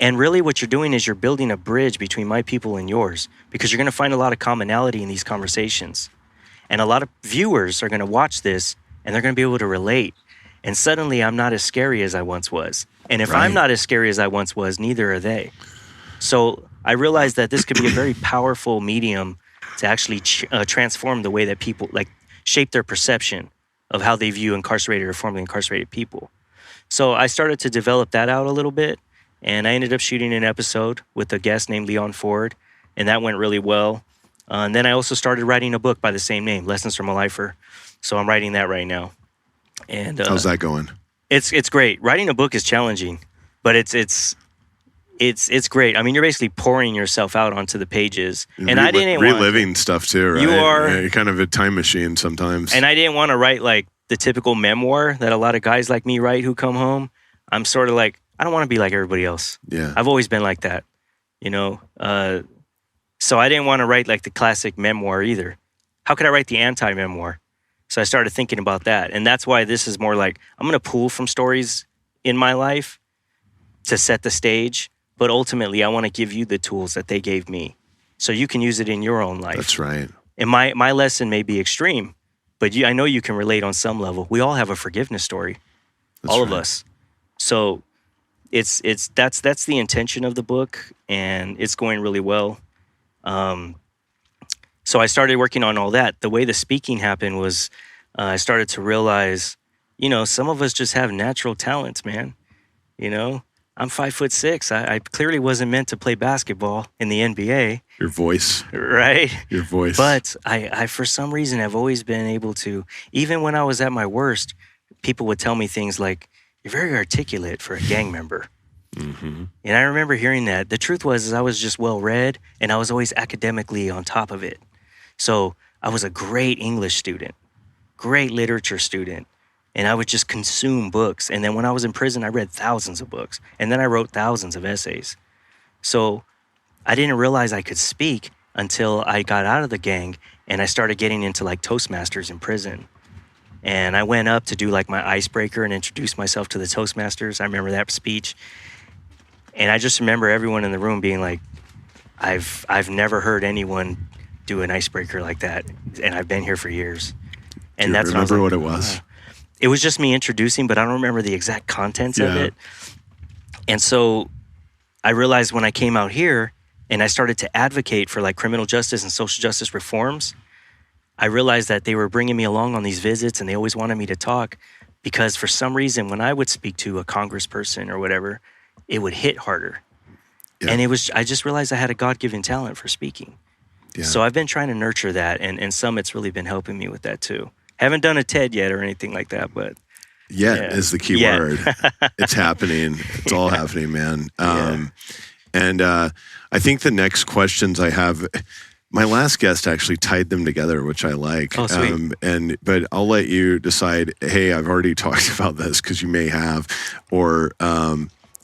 And really what you're doing is you're building a bridge between my people and yours, because you're going to find a lot of commonality in these conversations. And a lot of viewers are going to watch this and they're going to be able to relate. And suddenly I'm not as scary as I once was. And if I'm not as scary as I once was, neither are they. So I realized that this could be a very powerful medium to actually transform the way that people, like, shape their perception of how they view incarcerated or formerly incarcerated people. So I started to develop that out a little bit. And I ended up shooting an episode with a guest named Leon Ford. And that went really well. And then I also started writing a book by the same name, Lessons from a Lifer. So I'm writing that right now. And how's that going? It's great. Writing a book is challenging, but it's great. I mean, you're basically pouring yourself out onto the pages. And I didn't reliving stuff too, right? You are. Yeah, you're kind of a time machine sometimes. And I didn't want to write like the typical memoir that a lot of guys like me write who come home. I'm sort of like, I don't want to be like everybody else. Yeah. I've always been like that, you know? So I didn't want to write like the classic memoir either. How could I write the anti-memoir? So I started thinking about that. And that's why this is more like, I'm going to pull from stories in my life to set the stage. But ultimately, I want to give you the tools that they gave me so you can use it in your own life. That's right. And my lesson may be extreme, but I know you can relate on some level. We all have a forgiveness story, all of us. So that's the intention of the book, and it's going really well. So I started working on all that. The way the speaking happened was I started to realize, you know, some of us just have natural talents, man. You know, I'm 5'6". I clearly wasn't meant to play basketball in the NBA. Your voice. Right? Your voice. But I for some reason, have always been able to, even when I was at my worst, people would tell me things like, you're very articulate for a gang member. Mm-hmm. And I remember hearing that. The truth was I was just well-read, and I was always academically on top of it. So I was a great English student, great literature student, and I would just consume books. And then when I was in prison, I read thousands of books, and then I wrote thousands of essays. So I didn't realize I could speak until I got out of the gang, and I started getting into like Toastmasters in prison. And I went up to do like my icebreaker and introduce myself to the Toastmasters. I remember that speech. And I just remember everyone in the room being like, I've never heard anyone do an icebreaker like that. And I've been here for years. And do you remember what it was? It was just me introducing, but I don't remember the exact contents of it. And so I realized when I came out here and I started to advocate for like criminal justice and social justice reforms, I realized that they were bringing me along on these visits and they always wanted me to talk because for some reason, when I would speak to a congressperson or whatever, it would hit harder. Yeah. And I just realized I had a God-given talent for speaking. Yeah. So I've been trying to nurture that, and Summit's really been helping me with that too. Haven't done a TED yet or anything like that, but is the key word. It's happening. It's all happening, man. And I think the next questions I have, my last guest actually tied them together, which I like. Oh, sweet. But I'll let you decide, hey, I've already talked about this because you may have, or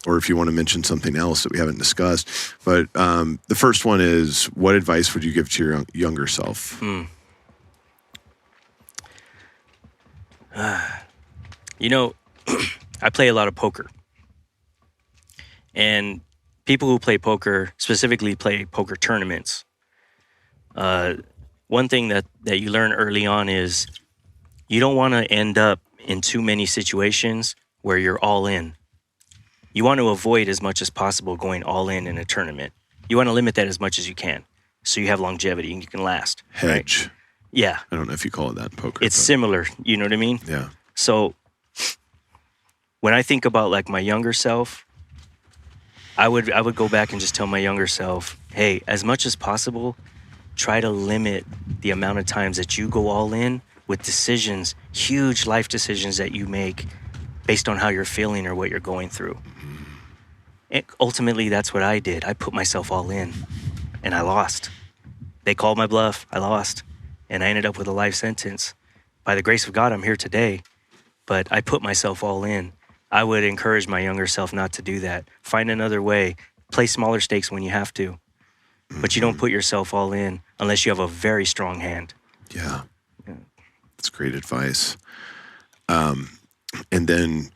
if you want to mention something else that we haven't discussed. But the first one is, what advice would you give to your younger self? You know, I play a lot of poker. And people who play poker specifically play poker tournaments. One thing that you learn early on is you don't want to end up in too many situations where you're all in. You want to avoid as much as possible going all in a tournament. You want to limit that as much as you can so you have longevity and you can last. Hedge. Right? Yeah. I don't know if you call it that in poker. It's similar. You know what I mean? Yeah. So when I think about like my younger self, I would go back and just tell my younger self, hey, as much as possible, try to limit the amount of times that you go all in with decisions, huge life decisions that you make based on how you're feeling or what you're going through. And ultimately, that's what I did. I put myself all in, and I lost. They called my bluff. I lost, and I ended up with a life sentence. By the grace of God, I'm here today, but I put myself all in. I would encourage my younger self not to do that. Find another way. Play smaller stakes when you have to, but you don't put yourself all in unless you have a very strong hand. Yeah. That's great advice. And then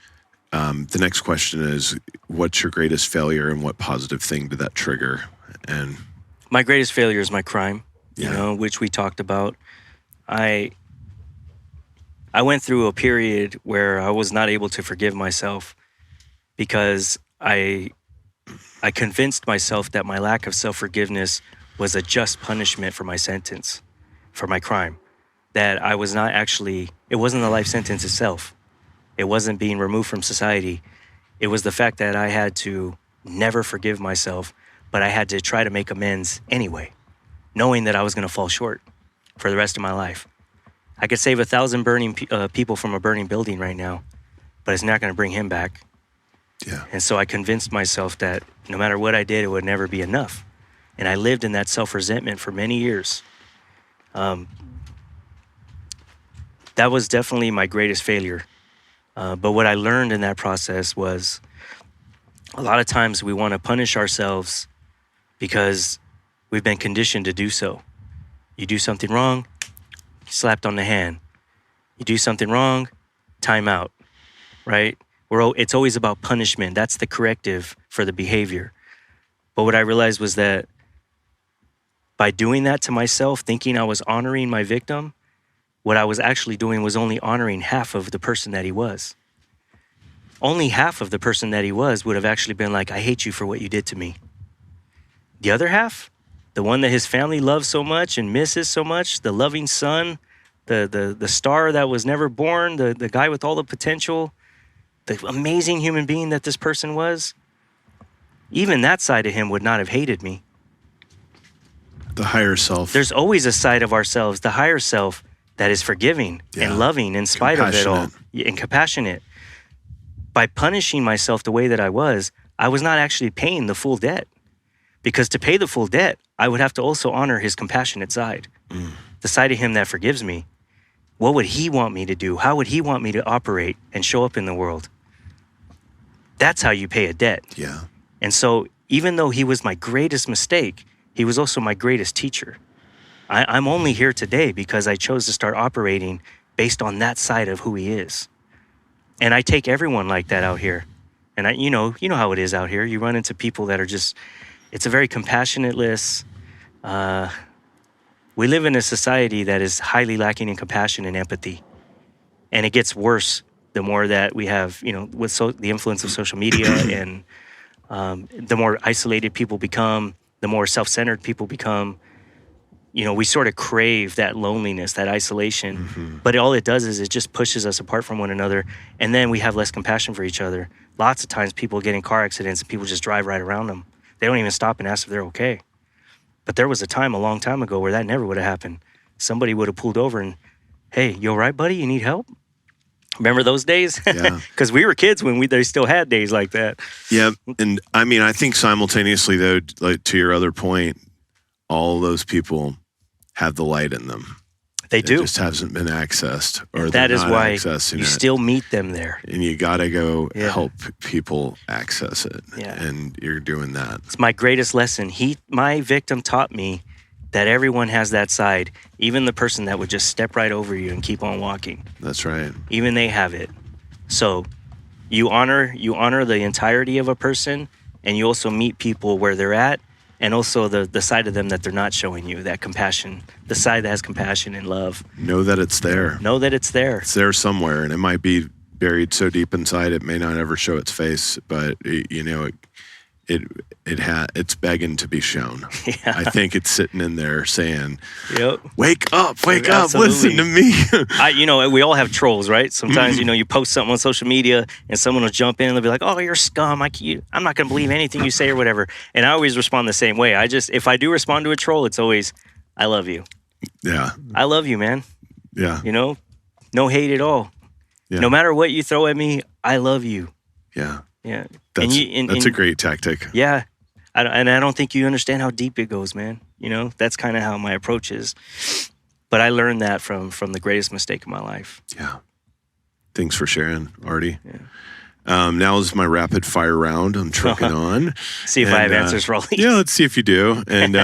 the next question is, what's your greatest failure and what positive thing did that trigger? And my greatest failure is my crime, you know, which we talked about. I went through a period where I was not able to forgive myself because I convinced myself that my lack of self-forgiveness was a just punishment for my sentence, for my crime. That I was not actually, it wasn't the life sentence itself. It wasn't being removed from society. It was the fact that I had to never forgive myself, but I had to try to make amends anyway, knowing that I was going to fall short for the rest of my life. I could save 1,000 burning people from a burning building right now, but it's not going to bring him back. Yeah. And so I convinced myself that no matter what I did, it would never be enough. And I lived in that self-resentment for many years. That was definitely my greatest failure. But what I learned in that process was a lot of times we want to punish ourselves because we've been conditioned to do so. You do something wrong, slapped on the hand. You do something wrong, time out, right? It's always about punishment. That's the corrective for the behavior. But what I realized was that by doing that to myself, thinking I was honoring my victim, what I was actually doing was only honoring half of the person that he was. Only half of the person that he was would have actually been like, I hate you for what you did to me. The other half, the one that his family loves so much and misses so much, the loving son, the star that was never born, the guy with all the potential, the amazing human being that this person was, even that side of him would not have hated me. The higher self. There's always a side of ourselves, the higher self, that is forgiving and loving in spite of it all, and compassionate. By punishing myself the way that I was not actually paying the full debt. Because to pay the full debt, I would have to also honor his compassionate side, the side of him that forgives me. What would he want me to do? How would he want me to operate and show up in the world? That's how you pay a debt. Yeah. And so even though he was my greatest mistake, he was also my greatest teacher. I'm only here today because I chose to start operating based on that side of who he is. And I take everyone like that out here. And you know how it is out here. You run into people that are just, it's a very compassionateless. We live in a society that is highly lacking in compassion and empathy. And it gets worse the more that we have, with the influence of social media and the more isolated people become, the more self-centered people become. We sort of crave that loneliness, that isolation. Mm-hmm. But all it does is it just pushes us apart from one another. And then we have less compassion for each other. Lots of times people get in car accidents and people just drive right around them. They don't even stop and ask if they're okay. But there was a time, a long time ago, where that never would have happened. Somebody would have pulled over and, hey, you all right, buddy? You need help? Remember those days? Yeah. Because we were kids when they still had days like that. Yeah. And I mean, I think simultaneously, though, like to your other point, all those people have the light in them. They do. It just hasn't been accessed, or that is why you it. still meet them there. And you got to go help people access it. Yeah. And you're doing that. It's my greatest lesson. My victim taught me that everyone has that side, even the person that would just step right over you and keep on walking. That's right. Even they have it. So you honor the entirety of a person, and you also meet people where they're at, and also the side of them that they're not showing you, that compassion, the side that has compassion and love. Know that it's there. It's there somewhere, and it might be buried so deep inside it may not ever show its face, but it's begging to be shown. Yeah. I think it's sitting in there saying, wake up, listen to me. We all have trolls, right? Sometimes, you post something on social media and someone will jump in and they'll be like, oh, you're scum. I'm not going to believe anything you say or whatever. And I always respond the same way. If I do respond to a troll, it's always, I love you. Yeah. I love you, man. Yeah. No hate at all. Yeah. No matter what you throw at me, I love you. Yeah. Yeah. That's a great tactic. Yeah. I don't think you understand how deep it goes, man. That's kind of how my approach is. But I learned that from the greatest mistake of my life. Yeah. Thanks for sharing, Artie. Yeah. Now is my rapid fire round. I'm trucking on. See if I have answers for all these. Yeah, let's see if you do. And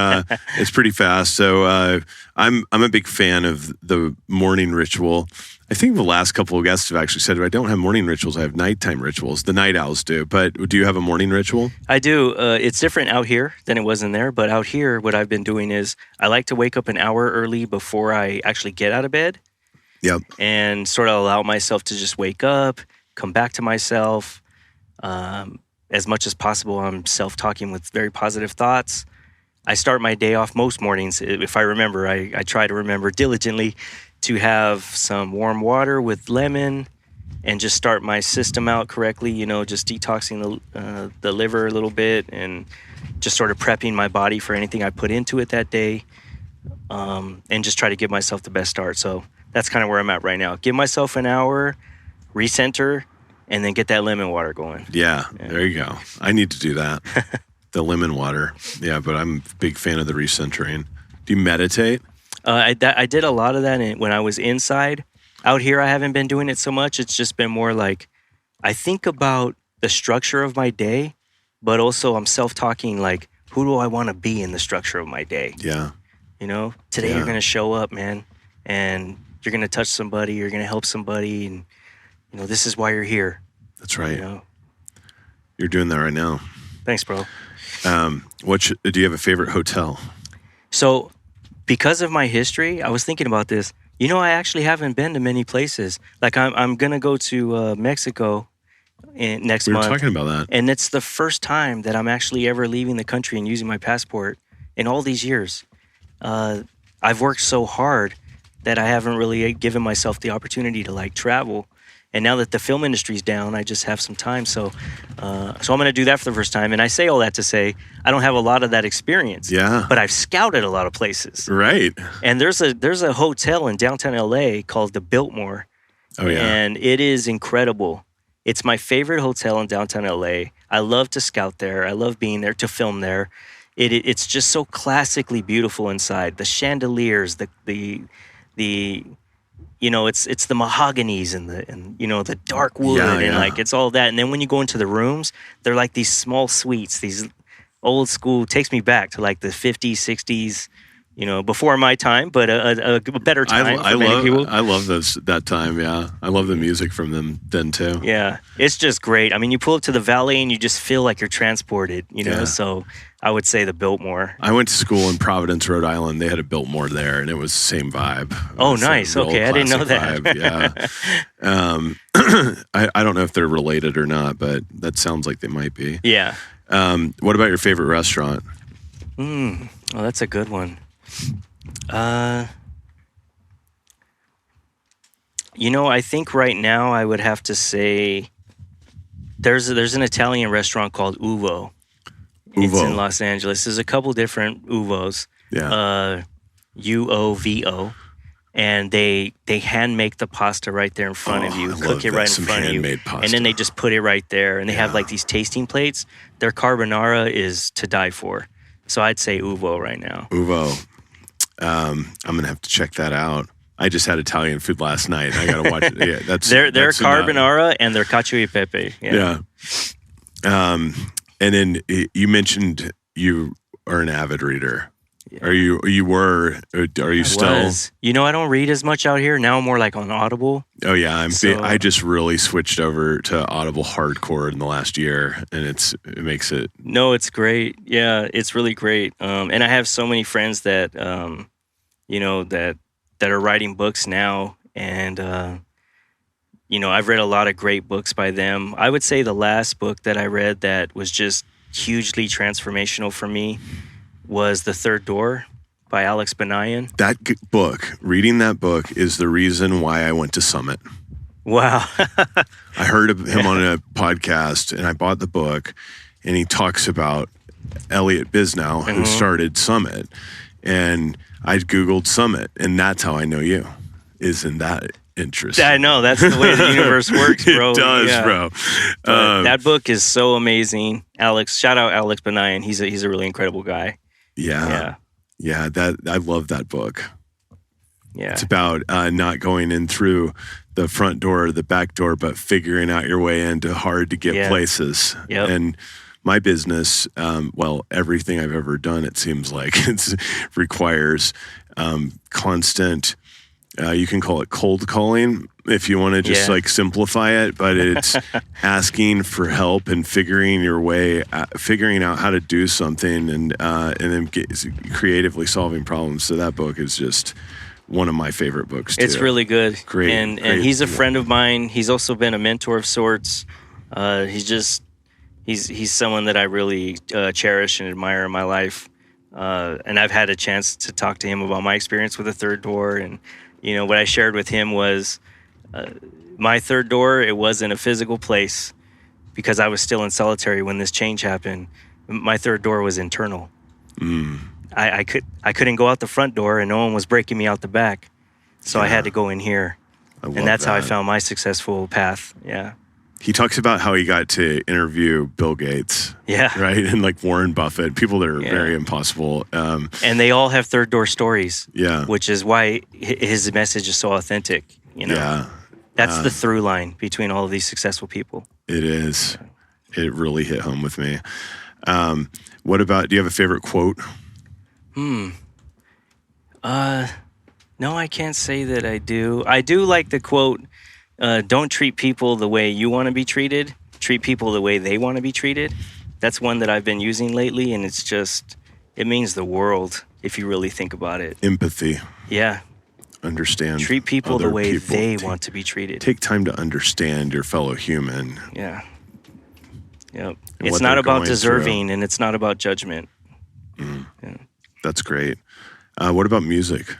it's pretty fast. So I'm a big fan of the morning ritual. I think the last couple of guests have actually said, I don't have morning rituals. I have nighttime rituals. The night owls do. But do you have a morning ritual? I do. It's different out here than it was in there. But out here, what I've been doing is I like to wake up an hour early before I actually get out of bed. Yep. And sort of allow myself to just wake up, come back to myself. As much as possible, I'm self-talking with very positive thoughts. I start my day off most mornings. If I remember, I try to remember diligently to have some warm water with lemon and just start my system out correctly, just detoxing the liver a little bit and just sort of prepping my body for anything I put into it that day, and just try to give myself the best start. So that's kind of where I'm at right now. Give myself an hour, recenter, and then get that lemon water going. Yeah, there you go. I need to do that. The lemon water. Yeah, but I'm a big fan of the recentering. Do you meditate? I did a lot of that when I was inside. Out here, I haven't been doing it so much. It's just been more like I think about the structure of my day, but also I'm self-talking like, who do I want to be in the structure of my day? Yeah. Today you're going to show up, man, and you're going to touch somebody, you're going to help somebody, and this is why you're here. That's right. You're doing that right now. Thanks, bro. Do you have a favorite hotel? So, because of my history, I was thinking about this. I actually haven't been to many places. Like I'm gonna go to Mexico next month. We were talking about that, and it's the first time that I'm actually ever leaving the country and using my passport in all these years. I've worked so hard that I haven't really given myself the opportunity to travel. And now that the film industry's down, I just have some time. So I'm going to do that for the first time. And I say all that to say I don't have a lot of that experience. Yeah. But I've scouted a lot of places. Right. And there's a hotel in downtown LA called the Biltmore. Oh, yeah. And it is incredible. It's my favorite hotel in downtown LA. I love to scout there. I love being there to film there. It's just so classically beautiful inside. The chandeliers, it's the mahoganies and the dark wood and it's all that. And then when you go into the rooms, they're like these small suites, these old school, takes me back to like the 50s, 60s, before my time, but a better time for many people. I love that time, yeah. I love the music from them then too. Yeah, it's just great. I mean, you pull up to the valley and you just feel like you're transported, so I would say the Biltmore. I went to school in Providence, Rhode Island. They had a Biltmore there, and it was the same vibe. Oh, nice. Okay, I didn't know that. Vibe, yeah. I don't know if they're related or not, but that sounds like they might be. Yeah. What about your favorite restaurant? Oh, that's a good one. I think right now I would have to say there's an Italian restaurant called UOVO. It's in Los Angeles. There's a couple different UOVOs. Yeah. UOVO. And they hand make the pasta right there in front of you, cook it right in front of you. Pasta. And then they just put it right there. And they have like these tasting plates. Their carbonara is to die for. So I'd say UOVO right now. UOVO. I'm going to have to check that out. I just had Italian food last night. I got to watch it. Yeah, that's their carbonara and their cacio e pepe. Yeah. And then you mentioned you are an avid reader. Yeah. Are you still? I don't read as much out here. Now I'm more like on Audible. Oh yeah, I just really switched over to Audible hardcore in the last year, and it makes it. No, it's great. Yeah, it's really great. And I have so many friends that, that are writing books now, and I've read a lot of great books by them. I would say the last book that I read that was just hugely transformational for me was The Third Door by Alex Banayan. Reading that book is the reason why I went to Summit. Wow. I heard of him on a podcast and I bought the book, and he talks about Elliot Bisnow, who started Summit. And I Googled Summit, and that's how I know you. Isn't that interesting? I know. That's the way the universe works, bro. It does, bro. That book is so amazing. Shout out Alex Banayan. He's a really incredible guy. Yeah. I love that book. Yeah. It's about not going in through the front door or the back door, but figuring out your way into hard to get places. Yep. And my business, everything I've ever done, it seems like requires constant, you can call it cold calling if you want to just like simplify it, but it's asking for help and figuring out how to do something and then creatively solving problems. So that book is just one of my favorite books too. It's really good. Great. And he's a friend of mine. He's also been a mentor of sorts. He's someone that I really cherish and admire in my life. And I've had a chance to talk to him about my experience with the third door. And, what I shared with him was my third door, it wasn't a physical place because I was still in solitary when this change happened. My third door was internal. I couldn't go out the front door and no one was breaking me out the back. So I had to go in here. And that's how I found my successful path. Yeah. He talks about how he got to interview Bill Gates. Yeah. Right? And like Warren Buffett, people that are very impossible. And they all have third door stories. Yeah. Which is why his message is so authentic. Yeah. That's the through line between all of these successful people. It is. It really hit home with me. What about, do you have a favorite quote? No, I can't say that I do. I do like the quote, don't treat people the way you want to be treated. Treat people the way they want to be treated. That's one that I've been using lately, and it means the world if you really think about it. Empathy. Yeah. Understand. Treat people the way they want to be treated. Take time to understand your fellow human. Yeah. Yep. It's not about deserving, and it's not about judgment. Yeah. That's great. What about music?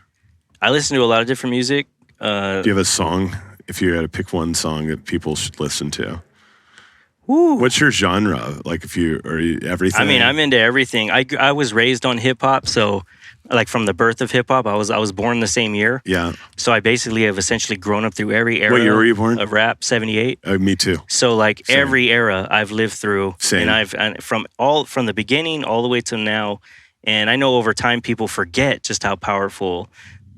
I listen to a lot of different music. Do you have a song? If you had to pick one song that people should listen to, what's your genre? Like, everything? I mean, I'm into everything. I was raised on hip hop, so like from the birth of hip hop, I was born the same year. Yeah. So I basically have essentially grown up through every era. What year were you born? Of rap, 78. Me too. So like every era I've lived through, Same. and from the beginning all the way to now. And I know over time people forget just how powerful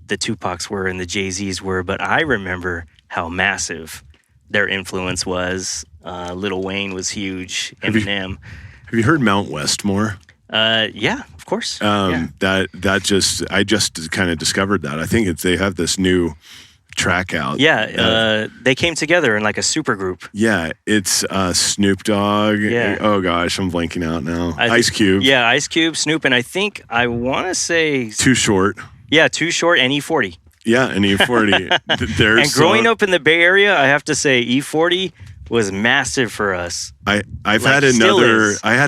the Tupacs were and the Jay-Z's were, but I remember how massive their influence was. Lil Wayne was huge. Eminem. Have you heard Mount Westmore? Yeah, of course. I just kind of discovered that. I think they have this new track out. Yeah, they came together in like a super group. Yeah, it's Snoop Dogg. Yeah. Oh gosh, I'm blanking out now. Ice Cube. Yeah, Ice Cube, Snoop, and I want to say Too Short. Yeah, Too Short and E40. Yeah, and E40. And growing up in the Bay Area, I have to say E40 was massive for us. I had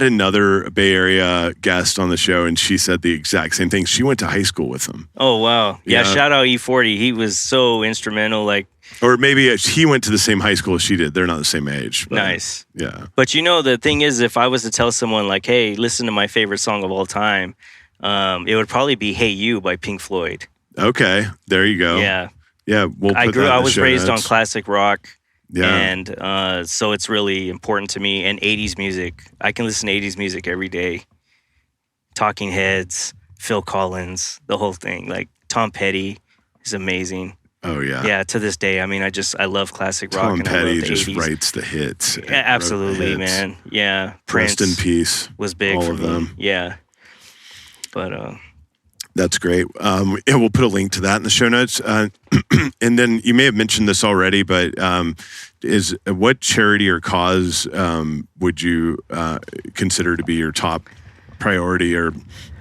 another Bay Area guest on the show, and she said the exact same thing. She went to high school with him. Oh wow! Yeah, shout out E40. He was so instrumental. Or maybe he went to the same high school as she did. They're not the same age. But, nice. Yeah. But the thing is, if I was to tell someone like, "Hey, listen to my favorite song of all time," it would probably be "Hey You" by Pink Floyd. Okay, there you go. Yeah. Yeah, I was raised on classic rock. Yeah. And so it's really important to me. And 80s music. I can listen to 80s music every day. Talking Heads, Phil Collins, the whole thing. Like Tom Petty is amazing. Oh, yeah. Yeah, to this day. I mean, I love classic rock. Tom and Petty I love the just 80s. writes the hits. Yeah, absolutely, man. Yeah. Rest in peace. Was big all for of me. them. Yeah. But that's great. And we'll put a link to that in the show notes. And then you may have mentioned this already, but what charity or cause would you consider to be your top priority, or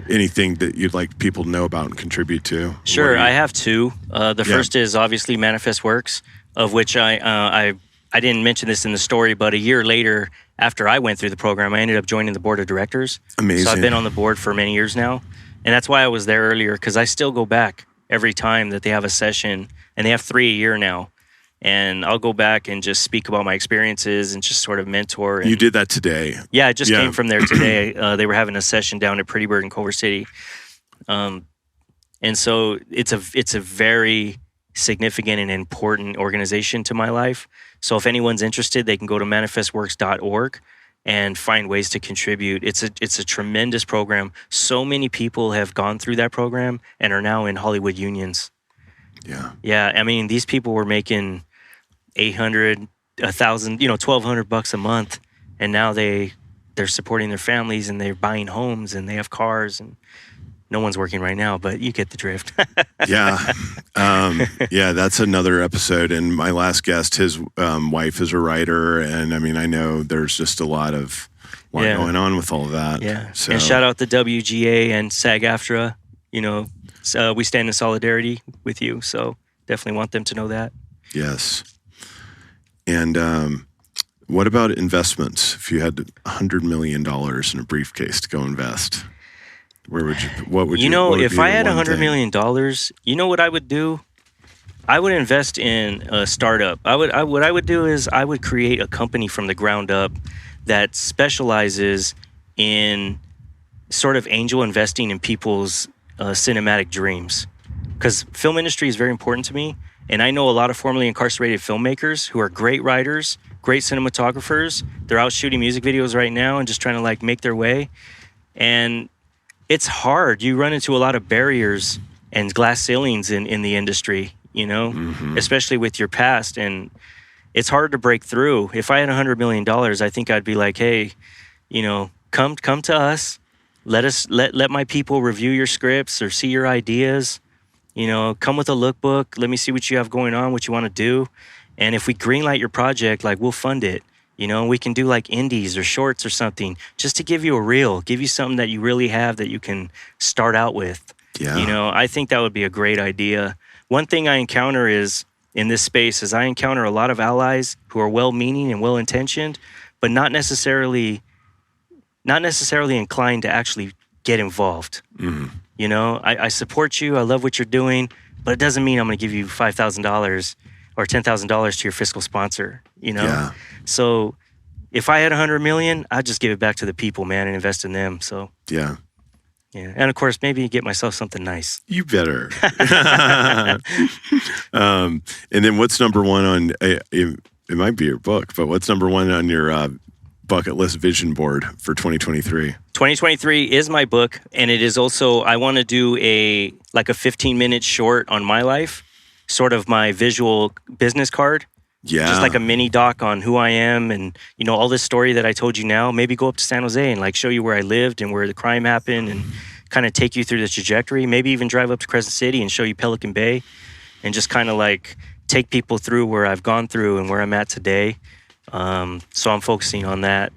anything that you'd like people to know about and contribute to? Sure, I have two. The first is obviously Manifest Works, of which I didn't mention this in the story, but a year later, after I went through the program, I ended up joining the board of directors. Amazing. So I've been on the board for many years now. And that's why I was there earlier, because I still go back every time that they have a session, and they have 3 a year now. And I'll go back and just speak about my experiences and just sort of mentor. And, you did that today. Yeah, I just came from there today. They were having a session down at Pretty Bird in Culver City. And so it's a very significant and important organization to my life. So if anyone's interested, they can go to manifestworks.org and find ways to contribute. It's a tremendous program. So many people have gone through that program and are now in Hollywood unions. Yeah. Yeah, I mean, these people were making $800, $1,000, $1,200 a month, and now they're supporting their families and they're buying homes and they have cars, and no one's working right now, but you get the drift. Yeah. Yeah, that's another episode. And my last guest, his wife is a writer. And I mean, I know there's just a lot going on with all of that. Yeah. So, and shout out to WGA and SAG-AFTRA. So we stand in solidarity with you. So definitely want them to know that. yes. And what about investments? If you had $100 million in a briefcase to go invest, what would you if I had $100 million, you know what I would do? I would invest in a startup. What I would do is I would create a company from the ground up that specializes in sort of angel investing in people's cinematic dreams. Because film industry is very important to me. And I know a lot of formerly incarcerated filmmakers who are great writers, great cinematographers. They're out shooting music videos right now and just trying to make their way. And it's hard. You run into a lot of barriers and glass ceilings in the industry, especially with your past. And it's hard to break through. If I had $100 million, I think I'd be like, hey, come to us. Let my people review your scripts or see your ideas. Come with a lookbook. Let me see what you have going on, what you want to do. And if we greenlight your project, we'll fund it. We can do indies or shorts or something just to give you a reel, give you something that you really have that you can start out with. Yeah. I think that would be a great idea. One thing I encounter in this space is I encounter a lot of allies who are well-meaning and well-intentioned, but not necessarily inclined to actually get involved. Mm-hmm. I support you. I love what you're doing, but it doesn't mean I'm going to give you $5,000 or $10,000 to your fiscal sponsor. Yeah. So if I had $100 million, I'd just give it back to the people, man, and invest in them. So Yeah. yeah, and of course, maybe get myself something nice. You better. And then what's number one on? It might be your book, but what's number one on your bucket list vision board for 2023? 2023 is my book, and it is also, I want to do a 15-minute short on my life, sort of my visual business card. Yeah. Just like a mini doc on who I am and, all this story that I told you now. Maybe go up to San Jose and show you where I lived and where the crime happened and kind of take you through the trajectory. Maybe even drive up to Crescent City and show you Pelican Bay and just kind of take people through where I've gone through and where I'm at today. So I'm focusing on that.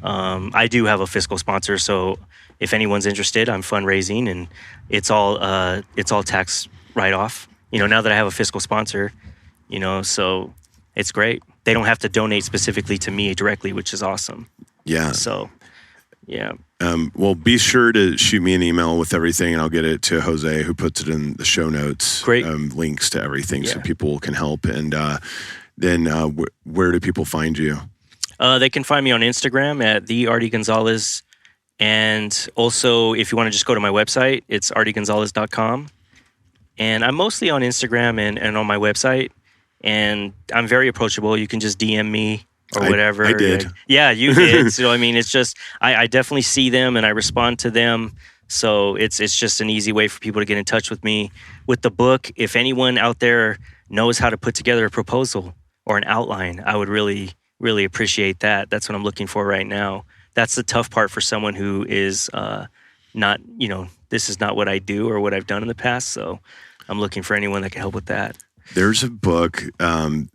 I do have a fiscal sponsor, so if anyone's interested, I'm fundraising and it's all tax write-off. Now that I have a fiscal sponsor, so it's great. They don't have to donate specifically to me directly, which is awesome. Yeah. So, yeah. Well, be sure to shoot me an email with everything, and I'll get it to Jose, who puts it in the show notes. Great. Links to everything so Yeah. people can help. And then where do people find you? They can find me on Instagram at the Artie Gonzales. And also, if you want to just go to my website, it's artiegonzales.com. And I'm mostly on Instagram and on my website. And I'm very approachable. You can just DM me or whatever. I did. Yeah, you did. So, I mean, it's just, I definitely see them and I respond to them. So it's just an easy way for people to get in touch with me. With the book, if anyone out there knows how to put together a proposal or an outline, I would really, really appreciate that. That's what I'm looking for right now. That's the tough part for someone who is not, this is not what I do or what I've done in the past. So I'm looking for anyone that can help with that. There's a book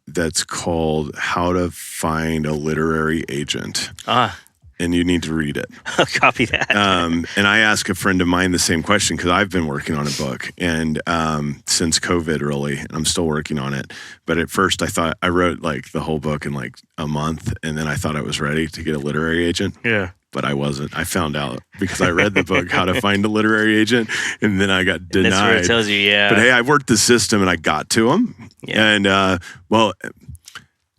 that's called How to Find a Literary Agent. And you need to read it. I'll copy that. And I asked a friend of mine the same question because I've been working on a book and since COVID, really, and I'm still working on it. But at first I thought I wrote the whole book in a month, and then I thought I was ready to get a literary agent. Yeah. But I wasn't. I found out because I read the book, How to Find a Literary Agent, and then I got denied. That's where it tells you, yeah. But hey, I worked the system and I got to him. Yeah. And,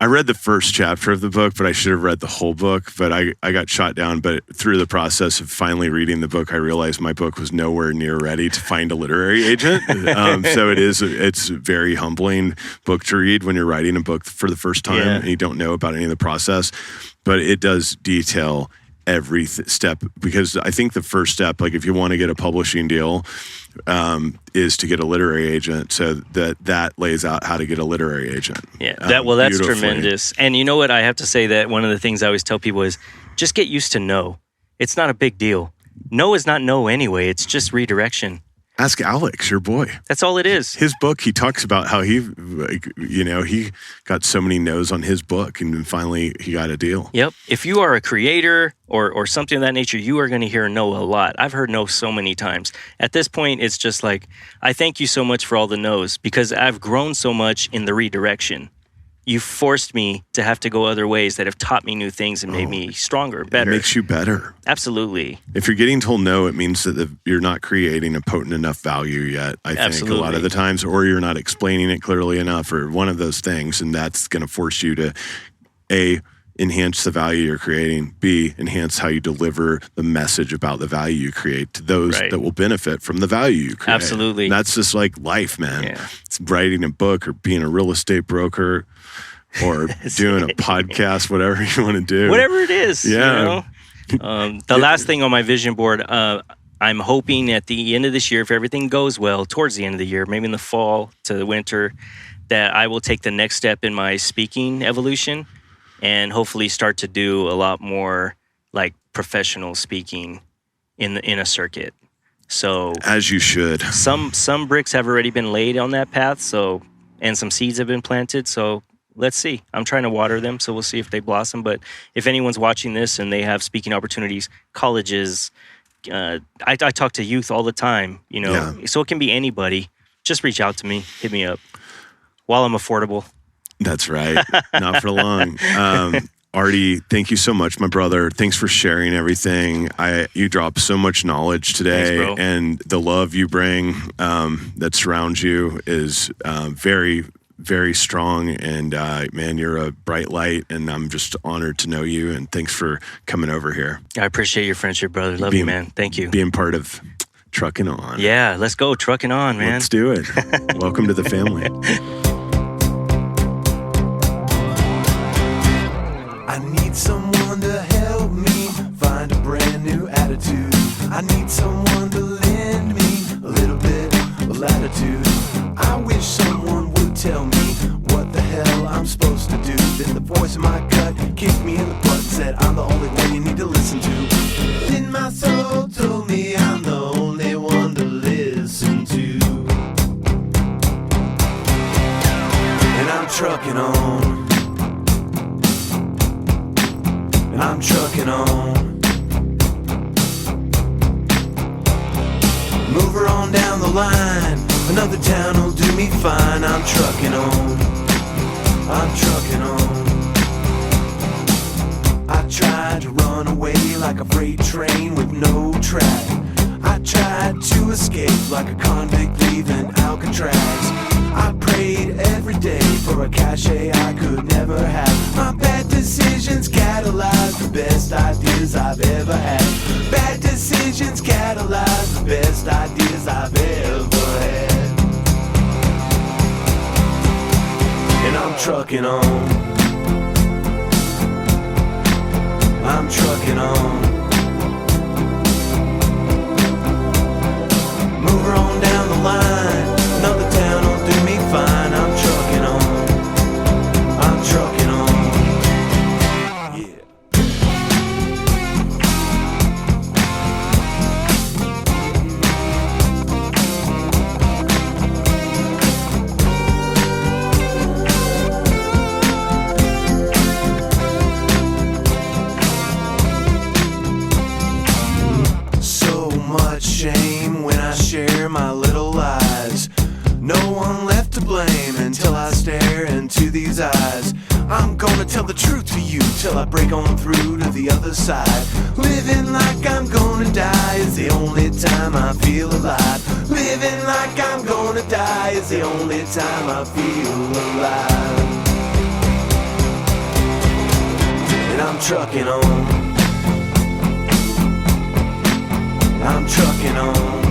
I read the first chapter of the book, but I should have read the whole book. But I got shot down. But through the process of finally reading the book, I realized my book was nowhere near ready to find a literary agent. So it's a very humbling book to read when you're writing a book for the first time and you don't know about any of the process. But it does detail every step, because I think the first step, like if you want to get a publishing deal, is to get a literary agent. So that lays out how to get a literary agent. Yeah, that's beautifully. tremendous. And you know what? I have to say that one of the things I always tell people is just get used to no. It's not a big deal. No is not no anyway. It's just redirection. Ask Alex, your boy. That's all it is. His book, he talks about how he got so many no's on his book, and then finally he got a deal. Yep. If you are a creator or something of that nature, you are going to hear no a lot. I've heard no so many times. At this point, it's just like, I thank you so much for all the no's, because I've grown so much in the redirection. You've forced me to have to go other ways that have taught me new things and made me stronger, better. It makes you better. Absolutely. If you're getting told no, it means that you're not creating a potent enough value yet, I think, a lot of the times, or you're not explaining it clearly enough, or one of those things, and that's going to force you to, A, enhance the value you're creating, B, enhance how you deliver the message about the value you create to those that will benefit from the value you create. Absolutely. And that's just like life, man. Yeah. It's writing a book or being a real estate broker or doing a podcast, whatever you want to do. Whatever it is. Yeah. You know? The last thing on my vision board, I'm hoping at the end of this year, if everything goes well, towards the end of the year, maybe in the fall to the winter, that I will take the next step in my speaking evolution and hopefully start to do a lot more like professional speaking in a circuit. So as you should. Some bricks have already been laid on that path, so, and some seeds have been planted, so let's see. I'm trying to water them, so we'll see if they blossom. But if anyone's watching this and they have speaking opportunities, colleges, I talk to youth all the time, so it can be anybody. Just reach out to me, hit me up while I'm affordable. That's right. Not for long. Artie, thank you so much, my brother. Thanks for sharing everything. You dropped so much knowledge today. Thanks, bro. And the love you bring that surrounds you is very, very strong. And man, you're a bright light, and I'm just honored to know you. And thanks for coming over here. I appreciate your friendship, brother. Love you, man. Thank you. Being part of Trucking On. Yeah, let's go. Trucking On, man. Let's do it. Welcome to the family. I need someone to help me find a brand new attitude. I need someone to lend me a little bit of latitude. I wish someone would tell me what the hell I'm supposed to do. Then the voice in my gut kicked me in the butt and said, I'm the only one you need to listen to. Then my soul told me I'm the only one to listen to. And I'm trucking on. I'm trucking on. Move her on down the line. Another town will do me fine. I'm trucking on. I'm trucking on. I tried to run away like a freight train with no track. I tried to escape like a convict leaving Alcatraz. I prayed every day for a cachet I could never have. My bad decisions catalyzed the best ideas I've ever had. Bad decisions catalyzed the best ideas I've ever had. And I'm trucking on. I'm trucking on. Move her on down the line. Another town will do me fine. I'm trucking on. I'm trucking on. Yeah. So much shame when I share my little lies. No one left to blame until I stare into these eyes. I'm gonna tell the truth to you till I break on through to the other side. Living like I'm gonna die is the only time I feel alive. Living like I'm gonna die is the only time I feel alive. And I'm trucking on. I'm trucking on.